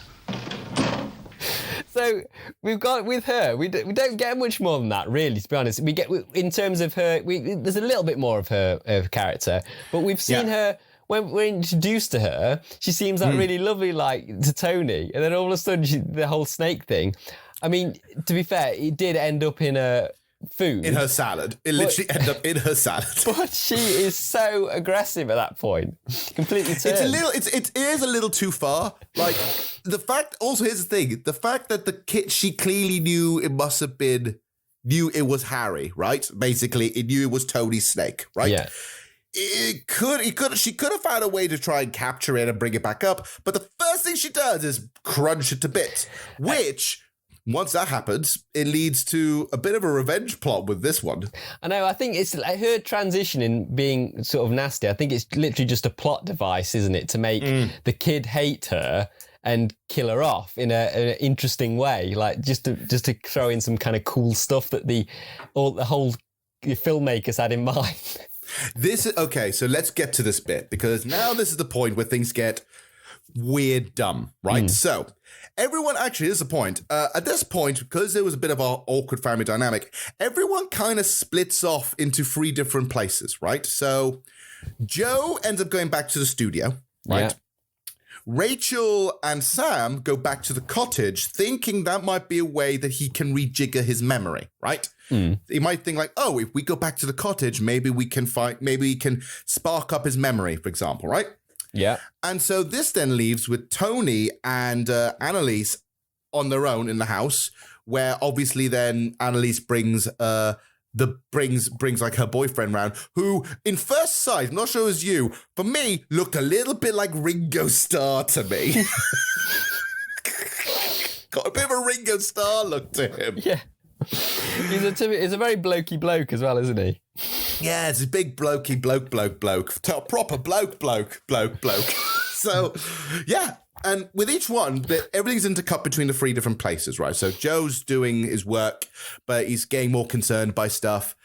So we've got with her, we don't get much more than that, really, to be honest. We get, in terms of her, there's a little bit more of her character, but we've seen her, when we're introduced to her, she seems like really lovely, like, to Tony, and then all of a sudden, the whole snake thing. I mean, to be fair, it did end up in a food. In her salad. It literally ended up in her salad. But she is so aggressive at that point. Completely turned. It is a little too far. Like, the fact, also here's the thing, the fact that the kid, she clearly knew it was Harry, right? Basically, it knew it was Tony's snake, right? Yeah. She could have found a way to try and capture it and bring it back up, but the first thing she does is crunch it to bits, which, once that happens, it leads to a bit of a revenge plot with this one. I know, I think it's like her transition in being sort of nasty. I think it's literally just a plot device, isn't it? To make the kid hate her and kill her off in an interesting way. Like, just to throw in some kind of cool stuff that the whole filmmakers had in mind. Okay, so let's get to this bit, because now this is the point where things get weird dumb, right? So everyone, actually, this is the point. At this point, because there was a bit of an awkward family dynamic, everyone kind of splits off into 3 different places, right? So Joe ends up going back to the studio, right? Yeah. Rachel and Sam go back to the cottage, thinking that might be a way that he can rejigger his memory, right? He might think like, oh, if we go back to the cottage, maybe we can spark up his memory, for example, right? Yeah. And so this then leaves with Tony and Annalise on their own in the house, where obviously then Annalise brings like her boyfriend round, who in first sight, I'm not sure it was you, for me, looked a little bit like Ringo Starr to me. Got a bit of a Ringo Starr look to him. Yeah. He's a very blokey bloke as well, isn't he? Yeah, it's a big blokey bloke. Proper bloke. So, yeah. And with each one, everything's intercut between the 3 different places, right? So Joe's doing his work, but he's getting more concerned by stuff.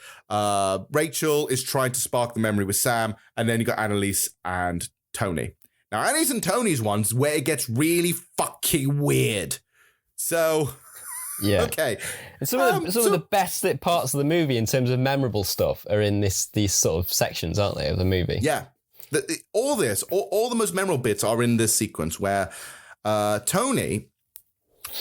Rachel is trying to spark the memory with Sam. And then you got Annalise and Tony. Now, Annalise and Tony's one's where it gets really fucking weird. So... Yeah. Okay. And some of the best parts of the movie in terms of memorable stuff are in these sort of sections, aren't they, of the movie? Yeah. All the most memorable bits are in this sequence where Tony,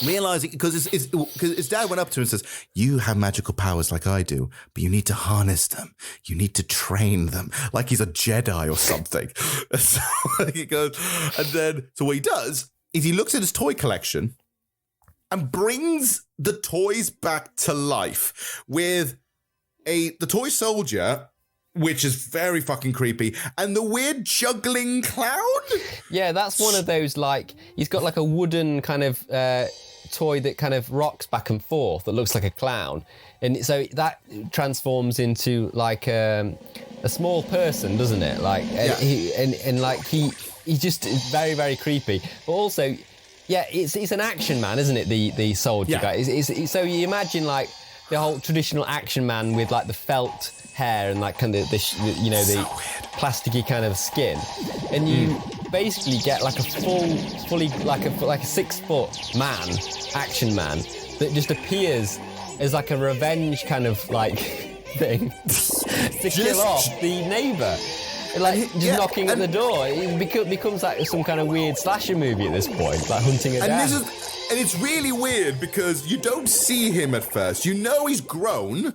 realizing, because his dad went up to him and says, you have magical powers like I do, but you need to harness them. You need to train them, like he's a Jedi or something. So he goes, and then, so what he does is he looks at his toy collection and brings the toys back to life with the toy soldier, which is very fucking creepy, and the weird juggling clown. Yeah, that's one of those, like, he's got like a wooden kind of toy that kind of rocks back and forth that looks like a clown. And so that transforms into like a small person, doesn't it? Like, he's just very, very creepy. But also... Yeah, it's an action man, isn't it? The soldier guy. So you imagine like the whole traditional action man with like the felt hair and like kind of the plasticky kind of skin, and you basically get like a fully like a 6 foot man, action man, that just appears as like a revenge kind of like thing to kill off the neighbour. Like, just knocking at the door. It becomes like some kind of weird slasher movie at this point, like hunting her down. And it's really weird because you don't see him at first. You know he's grown,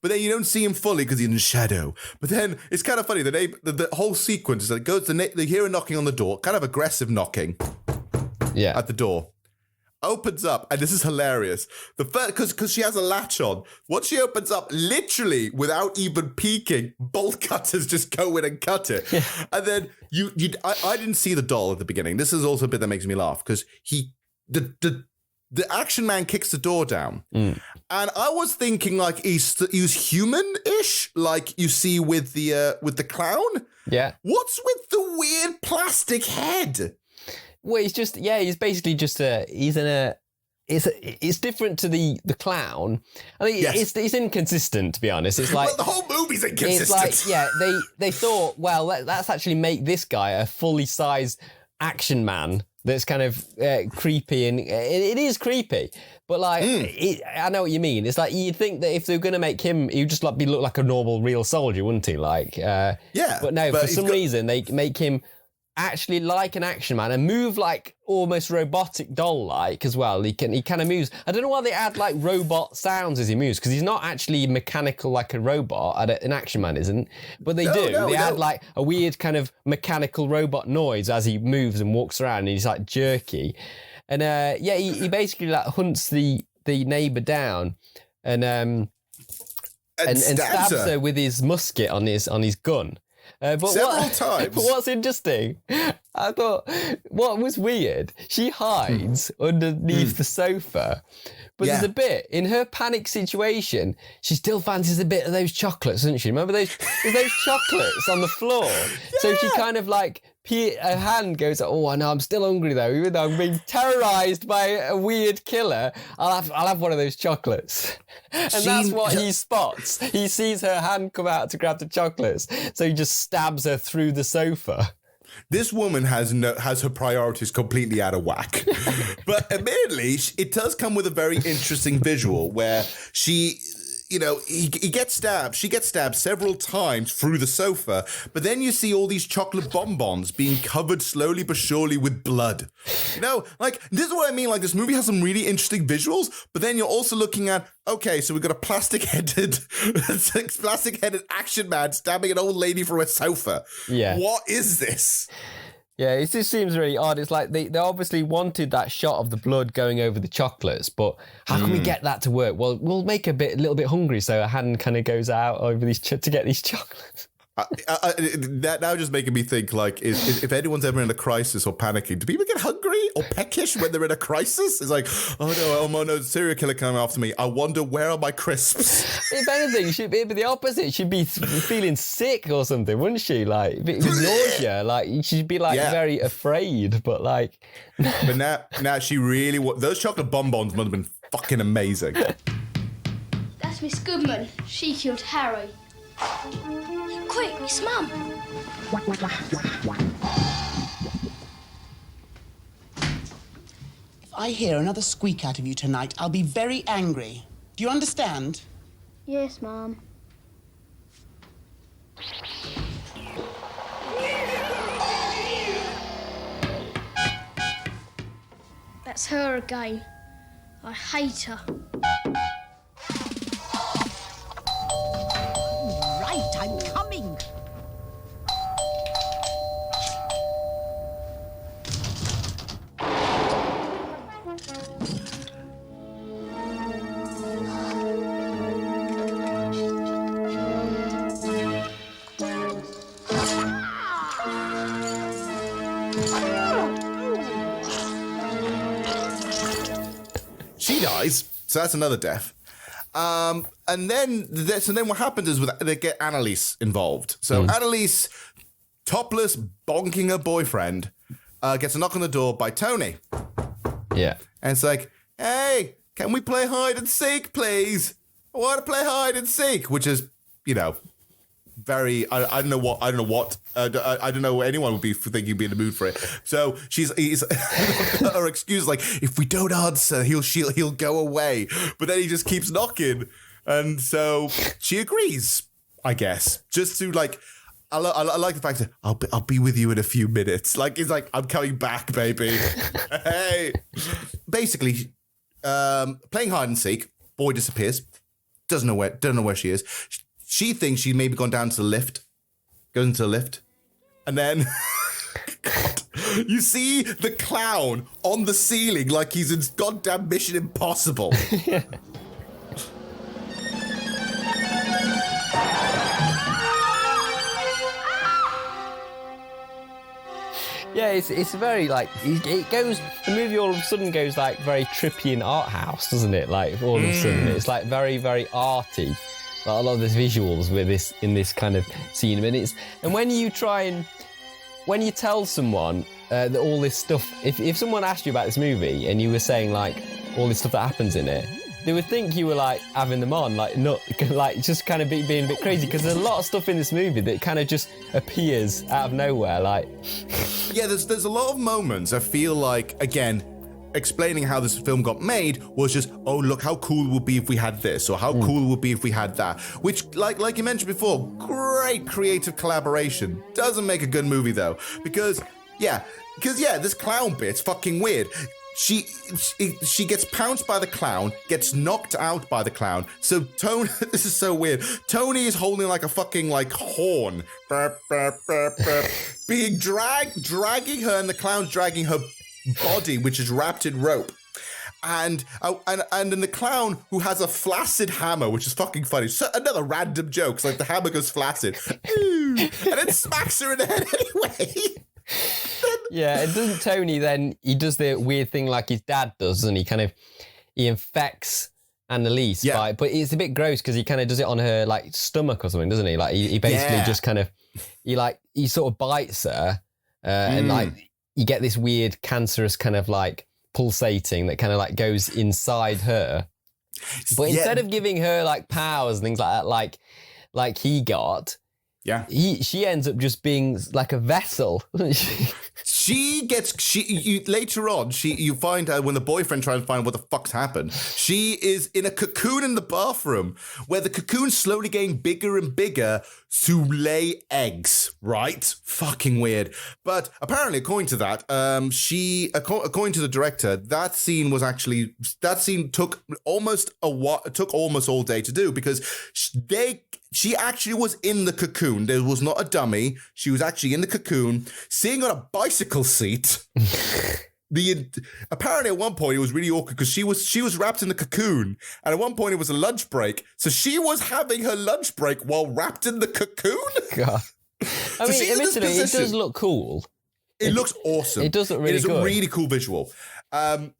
but then you don't see him fully because he's in shadow. But then it's kind of funny. The whole sequence is that it goes. They hear a knocking on the door, kind of aggressive knocking. Yeah, at the door. Opens up, and this is hilarious. The first, because she has a latch on. Once she opens up, literally without even peeking, bolt cutters just go in and cut it. Yeah. And then I didn't see the doll at the beginning. This is also a bit that makes me laugh because the action man kicks the door down, and I was thinking like he's human-ish, like you see with the clown. Yeah. What's with the weird plastic head? Well, he's basically just it's different to the clown. I think it's inconsistent, to be honest. It's like the whole movie's inconsistent. It's like, they thought, well, let's actually make this guy a fully sized action man that's kind of creepy, and it is creepy. But like, I know what you mean. It's like you'd think that if they were going to make him, he'd just look like a normal real soldier, wouldn't he? Like, But no, for some reason they make him actually like an action man and move like almost robotic doll-like as well. He kind of moves. I don't know why they add like robot sounds as he moves, because he's not actually mechanical like a robot. An action man isn't, but they add like a weird kind of mechanical robot noise as he moves and walks around, and he's like jerky. And he basically like hunts the neighbor down and stabs her with his musket on his gun. Several times. But what's interesting, I thought, what was weird, she hides underneath the sofa, but there's a bit, in her panic situation, she still fancies a bit of those chocolates, doesn't she? Remember those chocolates on the floor? Yeah. So she kind of like, her hand goes, oh, I know, I'm still hungry though, even though I'm being terrorised by a weird killer, I'll have one of those chocolates. And that's what he spots. He sees her hand come out to grab the chocolates, so he just stabs her through the sofa. This woman has her priorities completely out of whack. But admittedly, it does come with a very interesting visual where she... he gets stabbed. She gets stabbed several times through the sofa, but then you see all these chocolate bonbons being covered slowly but surely with blood. Like, this is what I mean. Like, this movie has some really interesting visuals, but then you're also looking at, okay, so we've got a plastic-headed action man stabbing an old lady through a sofa. Yeah. What is this? Yeah, it just seems really odd. It's like they obviously wanted that shot of the blood going over the chocolates, but how can we get that to work? Well, we'll make a little bit hungry, so a hand kind of goes out over these to get these chocolates. That now just making me think, like, if anyone's ever in a crisis or panicking, do people get hungry or peckish when they're in a crisis? It's like, oh no, serial killer coming after me. I wonder, where are my crisps? If anything, she'd be the opposite. She'd be feeling sick or something, wouldn't she? Like, with nausea, like, she'd be like very afraid, but like... But now she really... Those chocolate bonbons must have been fucking amazing. That's Miss Goodman. She killed Harry. Quick, it's Mum. If I hear another squeak out of you tonight, I'll be very angry. Do you understand? Yes, Mum. That's her again. I hate her. Right, I'm coming. She dies, so that's another death. And then what happens is they get Annalise involved. So Annalise, topless, bonking her boyfriend, gets a knock on the door by Tony. Yeah. And it's like, hey, can we play hide and seek, please? I want to play hide and seek, which is, very. I don't know anyone would be thinking he'd be in the mood for it. So her excuse like, if we don't answer, he'll go away. But then he just keeps knocking, and so she agrees, I guess, just to like. I like the fact that I'll be with you in a few minutes. Like it's like I'm coming back, baby. Hey, basically, playing hide and seek. Boy disappears. Don't know where she is. She thinks she maybe gone down to the lift. Goes into the lift, and then God, you see the clown on the ceiling like he's in goddamn Mission Impossible. Yeah, it's very like it goes. The movie all of a sudden goes like very trippy and art house, doesn't it? Like all of a sudden, it's like very very arty. Like a lot of the visuals with this in this kind of scene, and when you tell someone that all this stuff, if someone asked you about this movie and you were saying like all this stuff that happens in it, they would think you were like having them on, like not like just kind of being a bit crazy, because there's a lot of stuff in this movie that kind of just appears out of nowhere, like. Yeah, there's a lot of moments I feel like, again, explaining how this film got made was just, oh, look how cool it would be if we had this, or how cool it would be if we had that, which, like you mentioned before, great creative collaboration. Doesn't make a good movie though, because this clown bit's fucking weird. She gets pounced by the clown, gets knocked out by the clown. So Tony, this is so weird. Tony is holding like a fucking like horn, being dragging her, and the clown's dragging her body, which is wrapped in rope. And then the clown, who has a flaccid hammer, which is fucking funny. So another random joke, it's like the hammer goes flaccid, and then smacks her in the head anyway. Yeah, and doesn't Tony then, he does the weird thing like his dad does, and he infects Annalise but it's a bit gross because he kind of does it on her like stomach or something, doesn't he? Like he basically just kind of, he sort of bites her and like you get this weird cancerous kind of like pulsating that kind of like goes inside her. But instead of giving her like powers and things like that, like he got, she ends up just being like a vessel. Later on, you find out when the boyfriend tries to find what the fuck's happened. She is in a cocoon in the bathroom, where the cocoon's slowly getting bigger and bigger to lay eggs, right? Fucking weird. But apparently, according to that, according to the director, that scene took almost all day to do, because she actually was in the cocoon. There was not a dummy. She was actually in the cocoon, sitting on a bicycle seat. Apparently at one point it was really awkward because she was wrapped in the cocoon, and at one point it was a lunch break, so she was having her lunch break while wrapped in the cocoon. God. I mean, admittedly, it does look cool. It looks awesome. It does look really good. It is a really cool visual.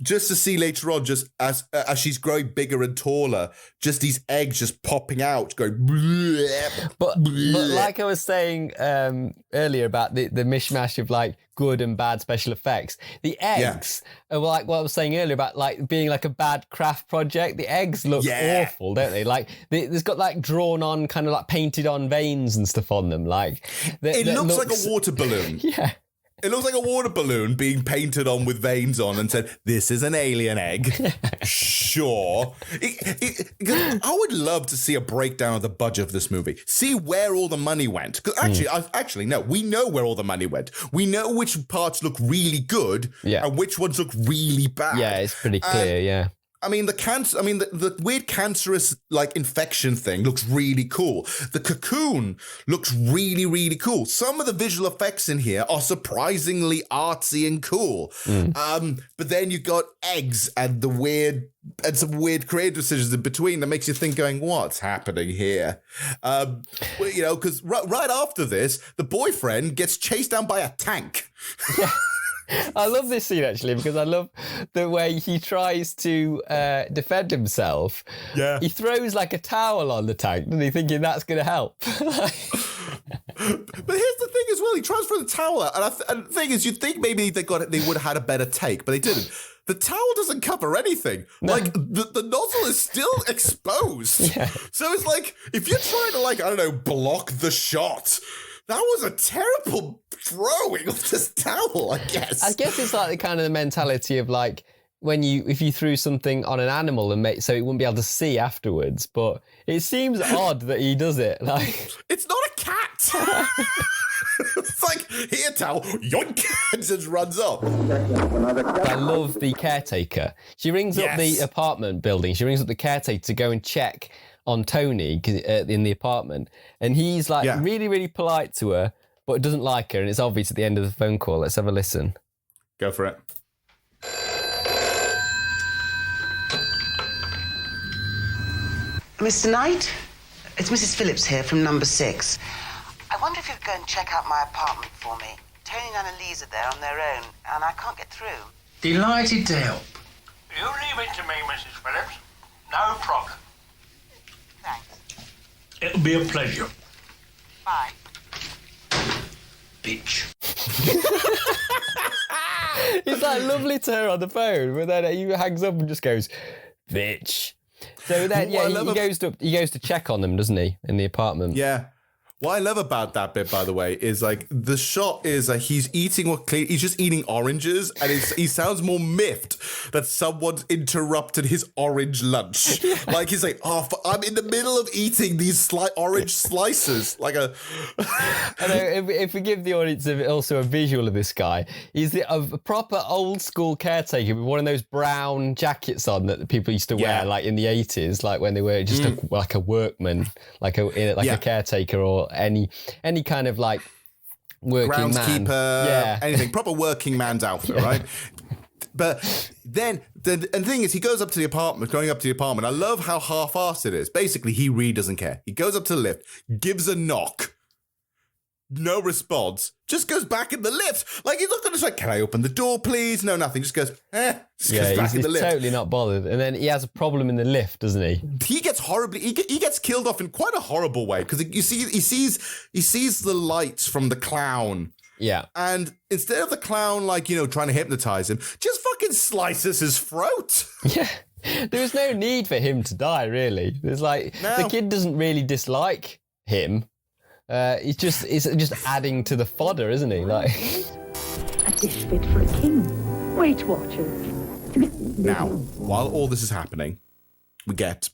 Just to see later on, just as she's growing bigger and taller, just these eggs just popping out, going. Bleh, but like I was saying earlier about the mishmash of like good and bad special effects, the eggs are like what I was saying earlier about like being like a bad craft project. The eggs look awful, don't they? Like there's got like drawn on, kind of like painted on veins and stuff on them. Like it looks like a water balloon. Yeah. It looks like a water balloon being painted on with veins on and said, "This is an alien egg." Sure. I would love to see a breakdown of the budget of this movie. See where all the money went. Because actually, no, we know where all the money went. We know which parts look really good and which ones look really bad. Yeah, it's pretty clear, yeah. I mean, the weird cancerous like infection thing looks really cool. The cocoon looks really, really cool. Some of the visual effects in here are surprisingly artsy and cool. But then you got eggs and some weird creative decisions in between that makes you think, going, what's happening here? Because right after this, the boyfriend gets chased down by a tank. Yeah. I love this scene actually because I love the way he tries to defend himself. Yeah, he throws like a towel on the tank, doesn't he, thinking that's going to help. But here's the thing as well. He tries for the towel, and the thing is, you'd think maybe they would have had a better take, but they didn't. The towel doesn't cover anything. No. Like, the nozzle is still exposed. Yeah. So it's like, if you're trying to, like, I don't know, block the shot, that was a terrible throwing of this towel, I guess. I guess it's like the kind of the mentality of, like, if you threw something on an animal and so it wouldn't be able to see afterwards, but it seems odd that he does it. Like, it's not a cat. It's like, here, towel, yoink, and just runs off. I love the caretaker. She rings up the apartment building. She rings up the caretaker to go and check on Tony in the apartment, and he's like really, really polite to her, but doesn't like her, and it's obvious at the end of the phone call. Let's have a listen. Go for it. Mr. Knight? It's Mrs. Phillips here from number 6. I wonder if you could go and check out my apartment for me. Tony and Annalise are there on their own, and I can't get through. Delighted to help. You leave it to me, Mrs. Phillips. No problem. Thanks. It'll be a pleasure. Bye. Bitch. He's like lovely to her on the phone, but then he hangs up and just goes, bitch. So then, he goes to check on them, doesn't he, in the apartment? Yeah. What I love about that bit, by the way, is like the shot is he's eating he's just eating oranges, and he sounds more miffed that someone's interrupted his orange lunch. Yeah. Like he's like, I'm in the middle of eating these orange slices, like a. I know, if we give the audience also a visual of this guy, he's a proper old school caretaker with one of those brown jackets on that people used to wear, like in the 80s, like when they were just like a workman, like a caretaker or any kind of like working man, anything, proper working man's outfit, right? But then the thing is, he goes up to the apartment, I love how half-assed it is. Basically, he really doesn't care. He goes up to the lift, gives a knock, no response, just goes back in the lift. Like, he's not going to say, can I open the door, please? No, nothing. Just goes, goes back in the lift. He's totally not bothered. And then he has a problem in the lift, doesn't he? He gets he gets killed off in quite a horrible way, because he sees the lights from the clown. Yeah. And instead of the clown, like, trying to hypnotize him, just fucking slices his throat. Yeah. There was no need for him to die, really. There's the kid doesn't really dislike him. He's just adding to the fodder, isn't he? Like, a dish fit for a king. Weight Watchers. Now, while all this is happening, we get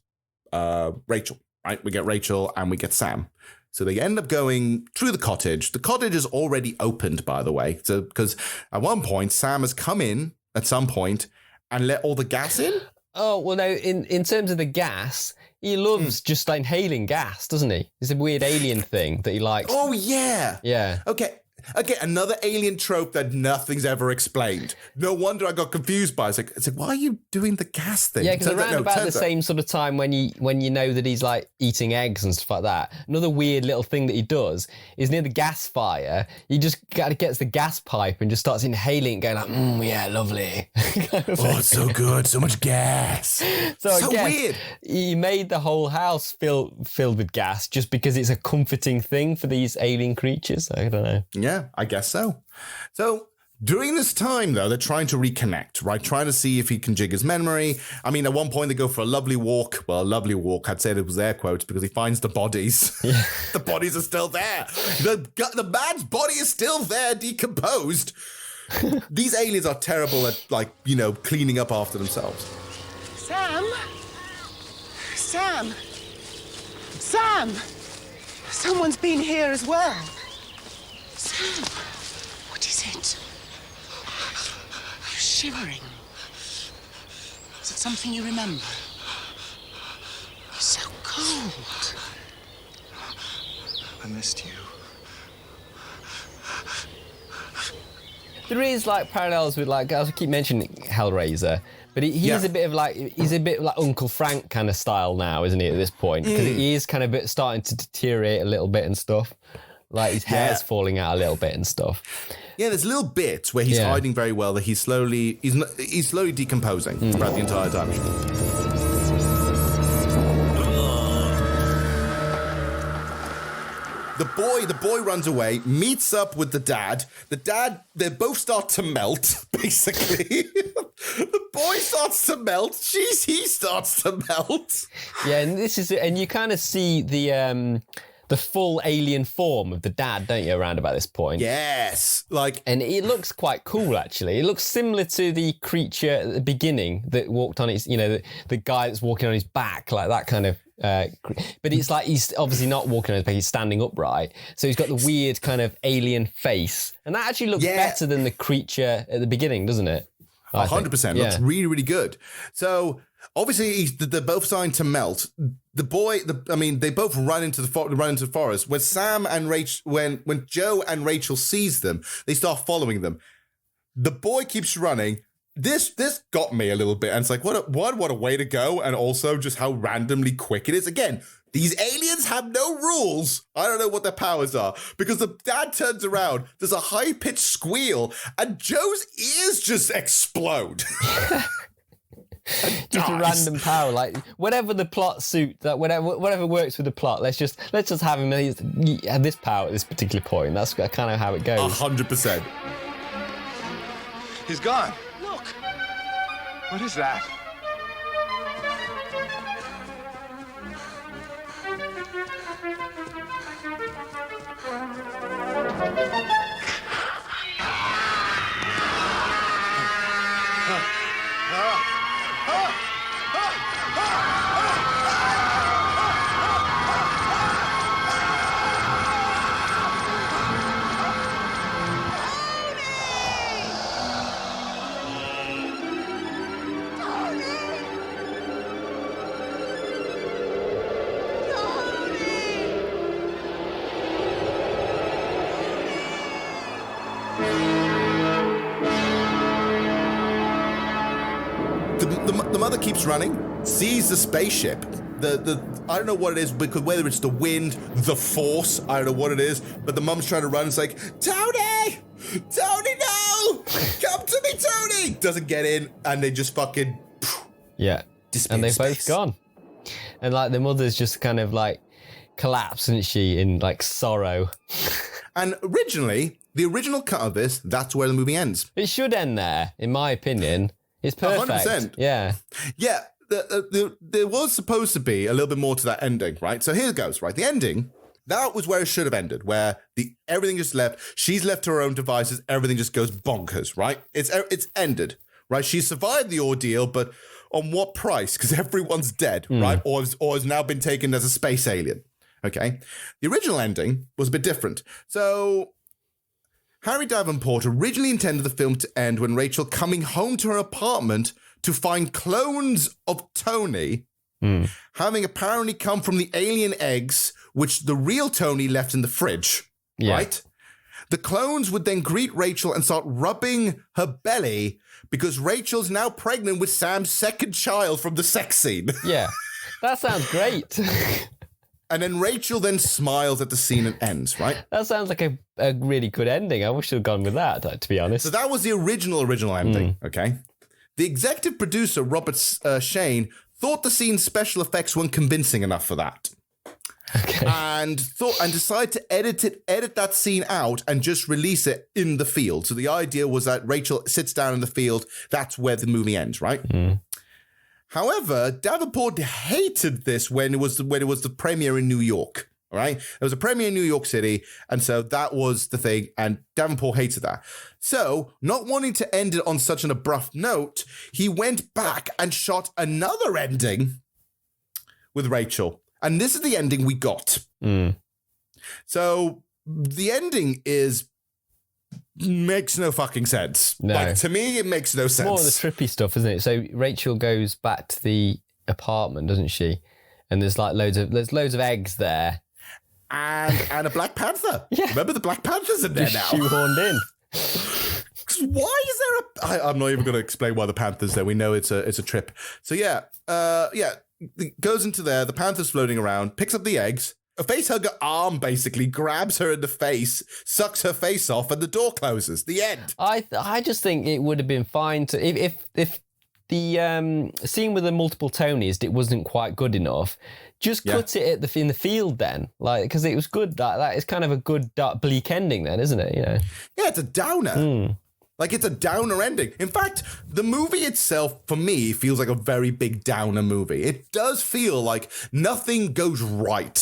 Rachel, right? We get Rachel and we get Sam. So they end up going through the cottage. The cottage is already opened, by the way. So, because at one point, Sam has come in at some point and let all the gas in. Oh, well, no, in terms of the gas, he loves just inhaling gas, doesn't he? It's a weird alien thing that he likes. Oh, yeah. Yeah. Okay, another alien trope that nothing's ever explained. No wonder I got confused by it. It's like, why are you doing the gas thing? Yeah, because around about the same sort of time when you know that he's like eating eggs and stuff like that, another weird little thing that he does is near the gas fire, he just gets the gas pipe and just starts inhaling, going like, yeah, lovely. It's so good, so much gas. So I guess weird. He made the whole house filled with gas just because it's a comforting thing for these alien creatures. I don't know. Yeah, I guess so. So during this time, though, they're trying to reconnect, right? Trying to see if he can jig his memory. I mean, at one point they go for a lovely walk. Well, a lovely walk, I'd say it was air quotes, because he finds the bodies. Yeah. The bodies are still there. The man's body is still there, decomposed. These aliens are terrible at, like, cleaning up after themselves. Sam! Someone's been here as well. Sam, what is it? You're shivering. Is it something you remember? You're so cold. I missed you. There is like parallels with, like, I keep mentioning Hellraiser, but he's a bit of like Uncle Frank kind of style now, isn't he, at this point? Because he is kind of starting to deteriorate a little bit and stuff. Like his hair's falling out a little bit and stuff. Yeah, there's little bits where he's hiding very well that he's slowly decomposing throughout the entire time. The boy runs away, meets up with the dad. The dad, they both start to melt, basically. The boy starts to melt. He starts to melt. Yeah, and this is it. And you kind of see the full alien form of the dad, don't you, around about this point? Yes. And it looks quite cool, actually. It looks similar to the creature at the beginning that walked on his, the guy that's walking on his back, like that kind of. But it's like he's obviously not walking on his back, he's standing upright. So he's got the weird kind of alien face. And that actually looks better than the creature at the beginning, doesn't it? 100%. Looks really, really good. So obviously they're both starting to melt. The boy, they both run into the forest. When Sam and Rachel, when Joe and Rachel sees them, they start following them. The boy keeps running. This got me a little bit, and it's like, what a way to go, and also just how randomly quick it is. Again, these aliens have no rules. I don't know what their powers are, because the dad turns around, there's a high-pitched squeal, and Joe's ears just explode. Just a random power, like whatever the plot suit, that whatever works with the plot. Let's just have him have this power at this particular point. That's kind of how it goes. 100%. He's gone. What is that? The mother keeps running, sees the spaceship. The I don't know what it is, because whether it's the wind, the force, I don't know what it is, but the mum's trying to run. It's like, Tony, no, come to me, Tony. Doesn't get in, and they just fucking and they've both gone. And like the mother's just kind of like collapsed, isn't she, in like sorrow. And originally, the original cut of this, that's where the movie ends. It should end there, in my opinion. It's perfect. 100%. Yeah. Yeah. There was supposed to be a little bit more to that ending, right? So here it goes, right? The ending, that was where it should have ended, where everything just left. She's left to her own devices. Everything just goes bonkers, right? It's ended, right? She survived the ordeal, but on what price? Because everyone's dead, right? Or has now been taken as a space alien, okay? The original ending was a bit different. So Harry Davenport originally intended the film to end when Rachel coming home to her apartment to find clones of Tony having apparently come from the alien eggs, which the real Tony left in the fridge, right? The clones would then greet Rachel and start rubbing her belly because Rachel's now pregnant with Sam's second child from the sex scene. Yeah, that sounds great. And then Rachel then smiles at the scene and ends, right? That sounds like a really good ending. I wish I'd gone with that, to be honest. So that was the original ending, okay? The executive producer, Robert Shane, thought the scene's special effects weren't convincing enough for that. Okay. And decided to edit that scene out and just release it in the field. So the idea was that Rachel sits down in the field. That's where the movie ends, right? However, Davenport hated this when it was the premiere in New York. All right, there was a premiere in New York City, and so that was the thing. And Davenport hated that. So, not wanting to end it on such an abrupt note, he went back and shot another ending with Rachel, and this is the ending we got. So, the ending makes no fucking sense. No. Like, to me, it makes no sense. More of the trippy stuff, isn't it? So Rachel goes back to the apartment, doesn't she? And there's like loads of eggs there. And a Black Panther. Yeah. Remember the Black Panther's in there just now. Shoehorned in. Why is there I'm not even going to explain why the Panther's there. We know it's a trip. So it goes into there. The Panther's floating around, picks up the eggs. A facehugger arm basically grabs her in the face, sucks her face off, and the door closes. The end. I just think it would have been fine to if the scene with the multiple Tonys, it wasn't quite good enough. Just cut it in the field then, like, because it was good. That is kind of a good dark, bleak ending then, isn't it? You know? Yeah, it's a downer. Like, it's a downer ending. In fact, the movie itself, for me, feels like a very big downer movie. It does feel like nothing goes right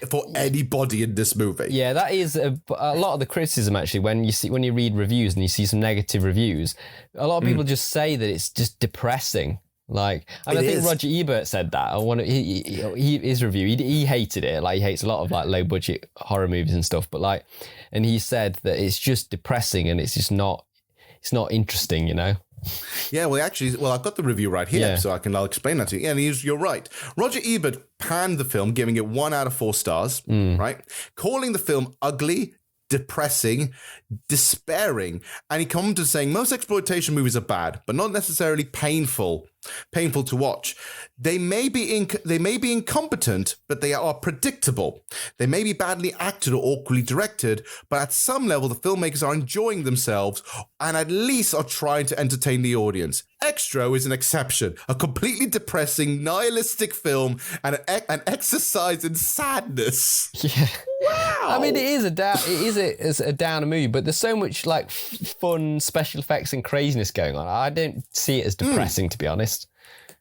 for anybody in this movie. Yeah, that is a lot of the criticism, actually, when you read reviews and you see some negative reviews. A lot of people just say that it's just depressing. Like, and I think Roger Ebert said that. His review, he hated it. Like, he hates a lot of like low budget horror movies and stuff. But like, and he said that it's just depressing and it's just not. It's not interesting, you know? Yeah, I've got the review right here, so I'll explain that to you. Yeah, and you're right. Roger Ebert panned the film, giving it 1 out of 4 stars, right? Calling the film ugly, depressing, despairing, and he commented to saying most exploitation movies are bad, but not necessarily painful to watch. They may be incompetent, but they are predictable. They may be badly acted or awkwardly directed, but at some level the filmmakers are enjoying themselves and at least are trying to entertain the audience. Extro is an exception, a completely depressing, nihilistic film and an exercise in sadness. Yeah. Wow. I mean, it is a downer movie, but there's so much like fun special effects and craziness going on. I don't see it as depressing, to be honest.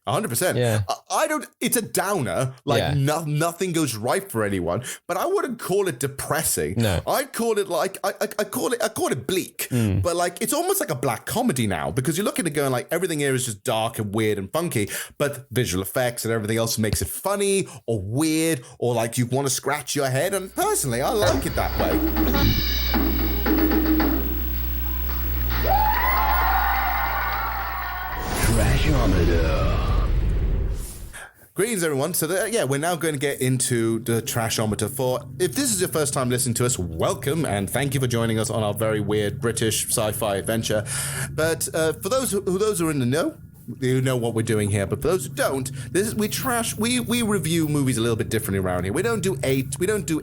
100%. Yeah. I don't. It's a downer. Like nothing goes right for anyone. But I wouldn't call it depressing. No. I'd call it like I call it bleak. But like it's almost like a black comedy now because you're looking at going like everything here is just dark and weird and funky, but visual effects and everything else makes it funny or weird or like you want to scratch your head. And personally, I like it that way. Greetings, everyone. So, we're now going to get into the trashometer. If this is your first time listening to us, welcome, and thank you for joining us on our very weird British sci-fi adventure. But for those who are in the know, you know what we're doing here. But for those who don't, we review movies a little bit differently around here. We don't do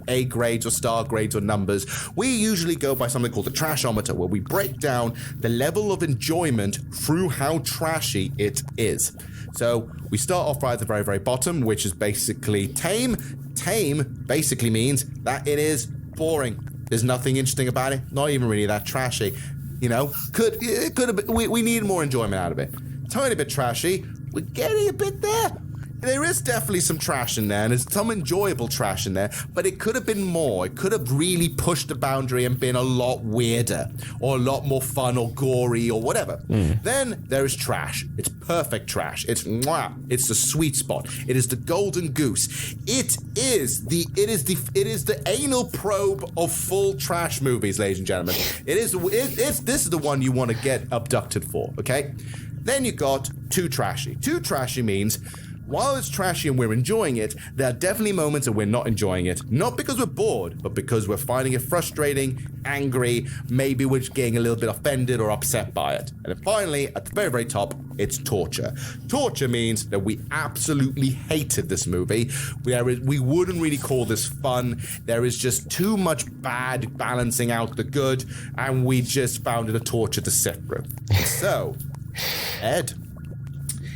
A grades or star grades or numbers. We usually go by something called the trashometer, where we break down the level of enjoyment through how trashy it is. So we start off right at the very, very bottom, which is basically tame. Tame basically means that it is boring. There's nothing interesting about it. Not even really that trashy. You know, could have been, we need more enjoyment out of it. Tiny bit trashy. We're getting a bit there. There is definitely some trash in there, and there's some enjoyable trash in there, but it could have been more. It could have really pushed the boundary and been a lot weirder, or a lot more fun, or gory, or whatever. Then there is trash. It's perfect trash. It's mwah. It's the sweet spot. It is the golden goose. It is the anal probe of full trash movies, ladies and gentlemen. This is the one you want to get abducted for. Okay. Then you got too trashy. Too trashy means, while it's trashy and we're enjoying it, there are definitely moments that we're not enjoying it. Not because we're bored, but because we're finding it frustrating, angry, maybe we're just getting a little bit offended or upset by it. And then finally, at the very, very top, it's torture. Torture means that we absolutely hated this movie. We wouldn't really call this fun. There is just too much bad balancing out the good, and we just found it a torture to sit through. So, Ed,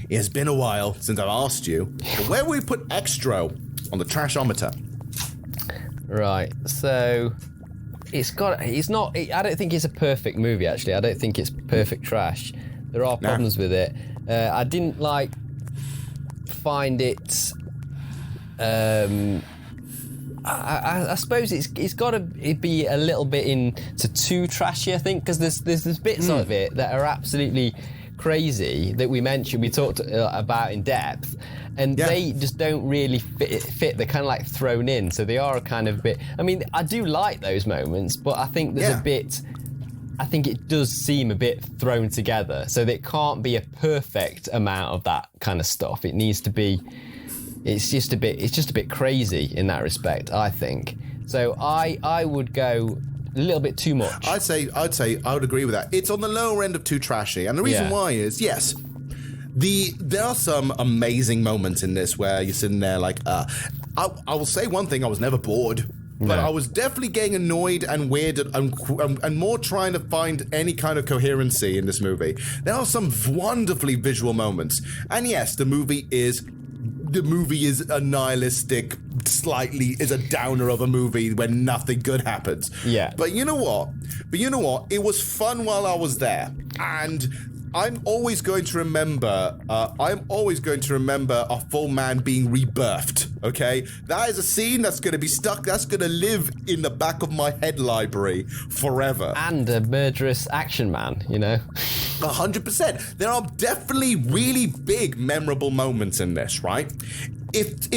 it has been a while since I've asked you, but where will we put Extro on the trashometer? Right, so I don't think it's a perfect movie, actually. I don't think it's perfect trash. There are problems with it. I didn't find it. I suppose it's got to be a little bit into too trashy, I think, because there's bits of it that are absolutely crazy that we talked about in depth, and they just don't really fit. They're kind of like thrown in, so they are a kind of bit. I mean, I do like those moments, but I think there's a bit. I think it does seem a bit thrown together, so that it can't be a perfect amount of that kind of stuff. It needs to be. It's just a bit crazy in that respect, I think. So I would go a little bit too much. I'd say I would agree with that. It's on the lower end of too trashy, and the reason why is yes, there are some amazing moments in this where you're sitting there like, I will say one thing: I was never bored. but I was definitely getting annoyed and weird and more trying to find any kind of coherency in this movie. There are some wonderfully visual moments, and yes, the movie is a nihilistic, slightly is a downer of a movie when nothing good happens. Yeah. But you know what? It was fun while I was there, and I'm always going to remember a full man being rebirthed, okay? That is a scene that's going to be stuck, that's going to live in the back of my head library forever. And a murderous action man, 100%. There are definitely really big, memorable moments in this, right? If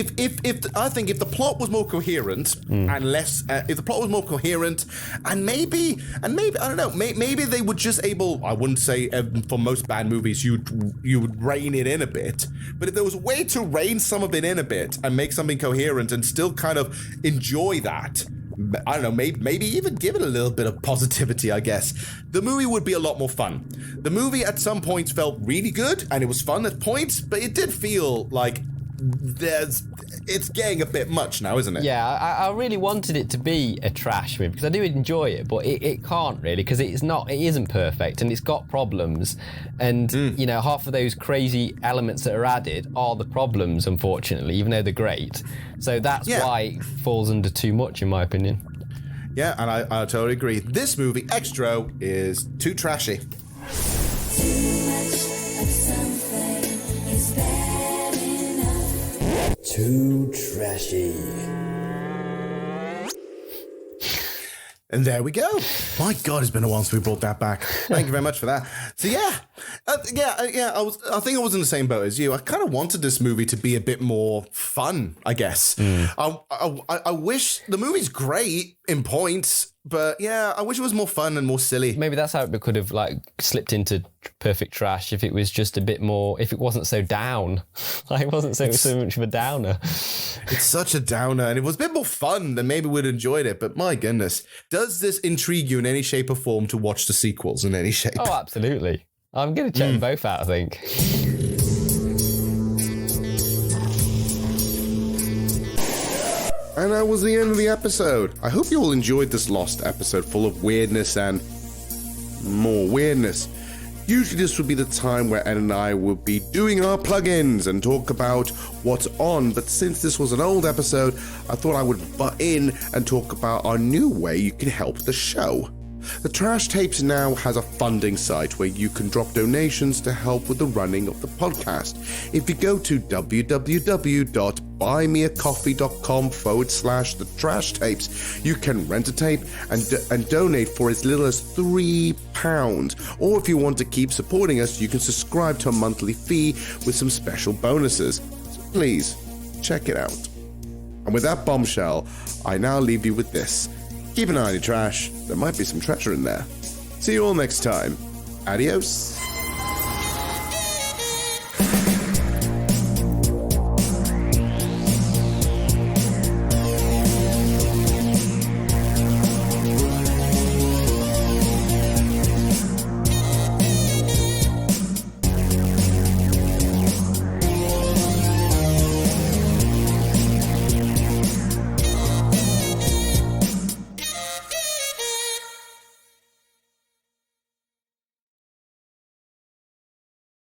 I think if the plot was more coherent and less, if the plot was more coherent and maybe I don't know, maybe they would just able. I wouldn't say for most bad movies you would rein it in a bit, but if there was a way to rein some of it in a bit and make something coherent and still kind of enjoy that. I don't know, maybe even give it a little bit of positivity, I guess. The movie would be a lot more fun. The movie at some points felt really good and it was fun at points, but it did feel like it's getting a bit much now, isn't it? Yeah, I really wanted it to be a trash movie because I do enjoy it, but it can't really because it isn't perfect and it's got problems, and half of those crazy elements that are added are the problems, unfortunately, even though they're great. So that's why it falls under too much, in my opinion. Yeah, and I totally agree. This movie, Extro, is too trashy. Too much of something is bad enough. Too trashy. And there we go. My God, it's been a while since we brought that back. Thank you very much for that. So I think I was in the same boat as you. I kind of wanted this movie to be a bit more fun, I guess. I wish the movie's great in points, but I wish it was more fun and more silly. Maybe that's how it could have slipped into perfect trash if it was just a bit more, if it wasn't so down. It wasn't so much of a downer. It's such a downer, and it was a bit more fun, then maybe we'd enjoyed it. But my goodness, does this intrigue you in any shape or form to watch the sequels in any shape? Oh, absolutely. I'm going to check them both out, I think. And that was the end of the episode. I hope you all enjoyed this Lost episode full of weirdness and more weirdness. Usually this would be the time where Ed and I would be doing our plugins and talk about what's on, but since this was an old episode, I thought I would butt in and talk about our new way you can help the show. The Trash Tapes now has a funding site where you can drop donations to help with the running of the podcast. If you go to www.buymeacoffee.com/the Trash Tapes, you can rent a tape and donate for as little as £3. Or if you want to keep supporting us, you can subscribe to a monthly fee with some special bonuses. So please, check it out. And with that bombshell, I now leave you with this. Keep an eye on your trash. There might be some treasure in there. See you all next time. Adios.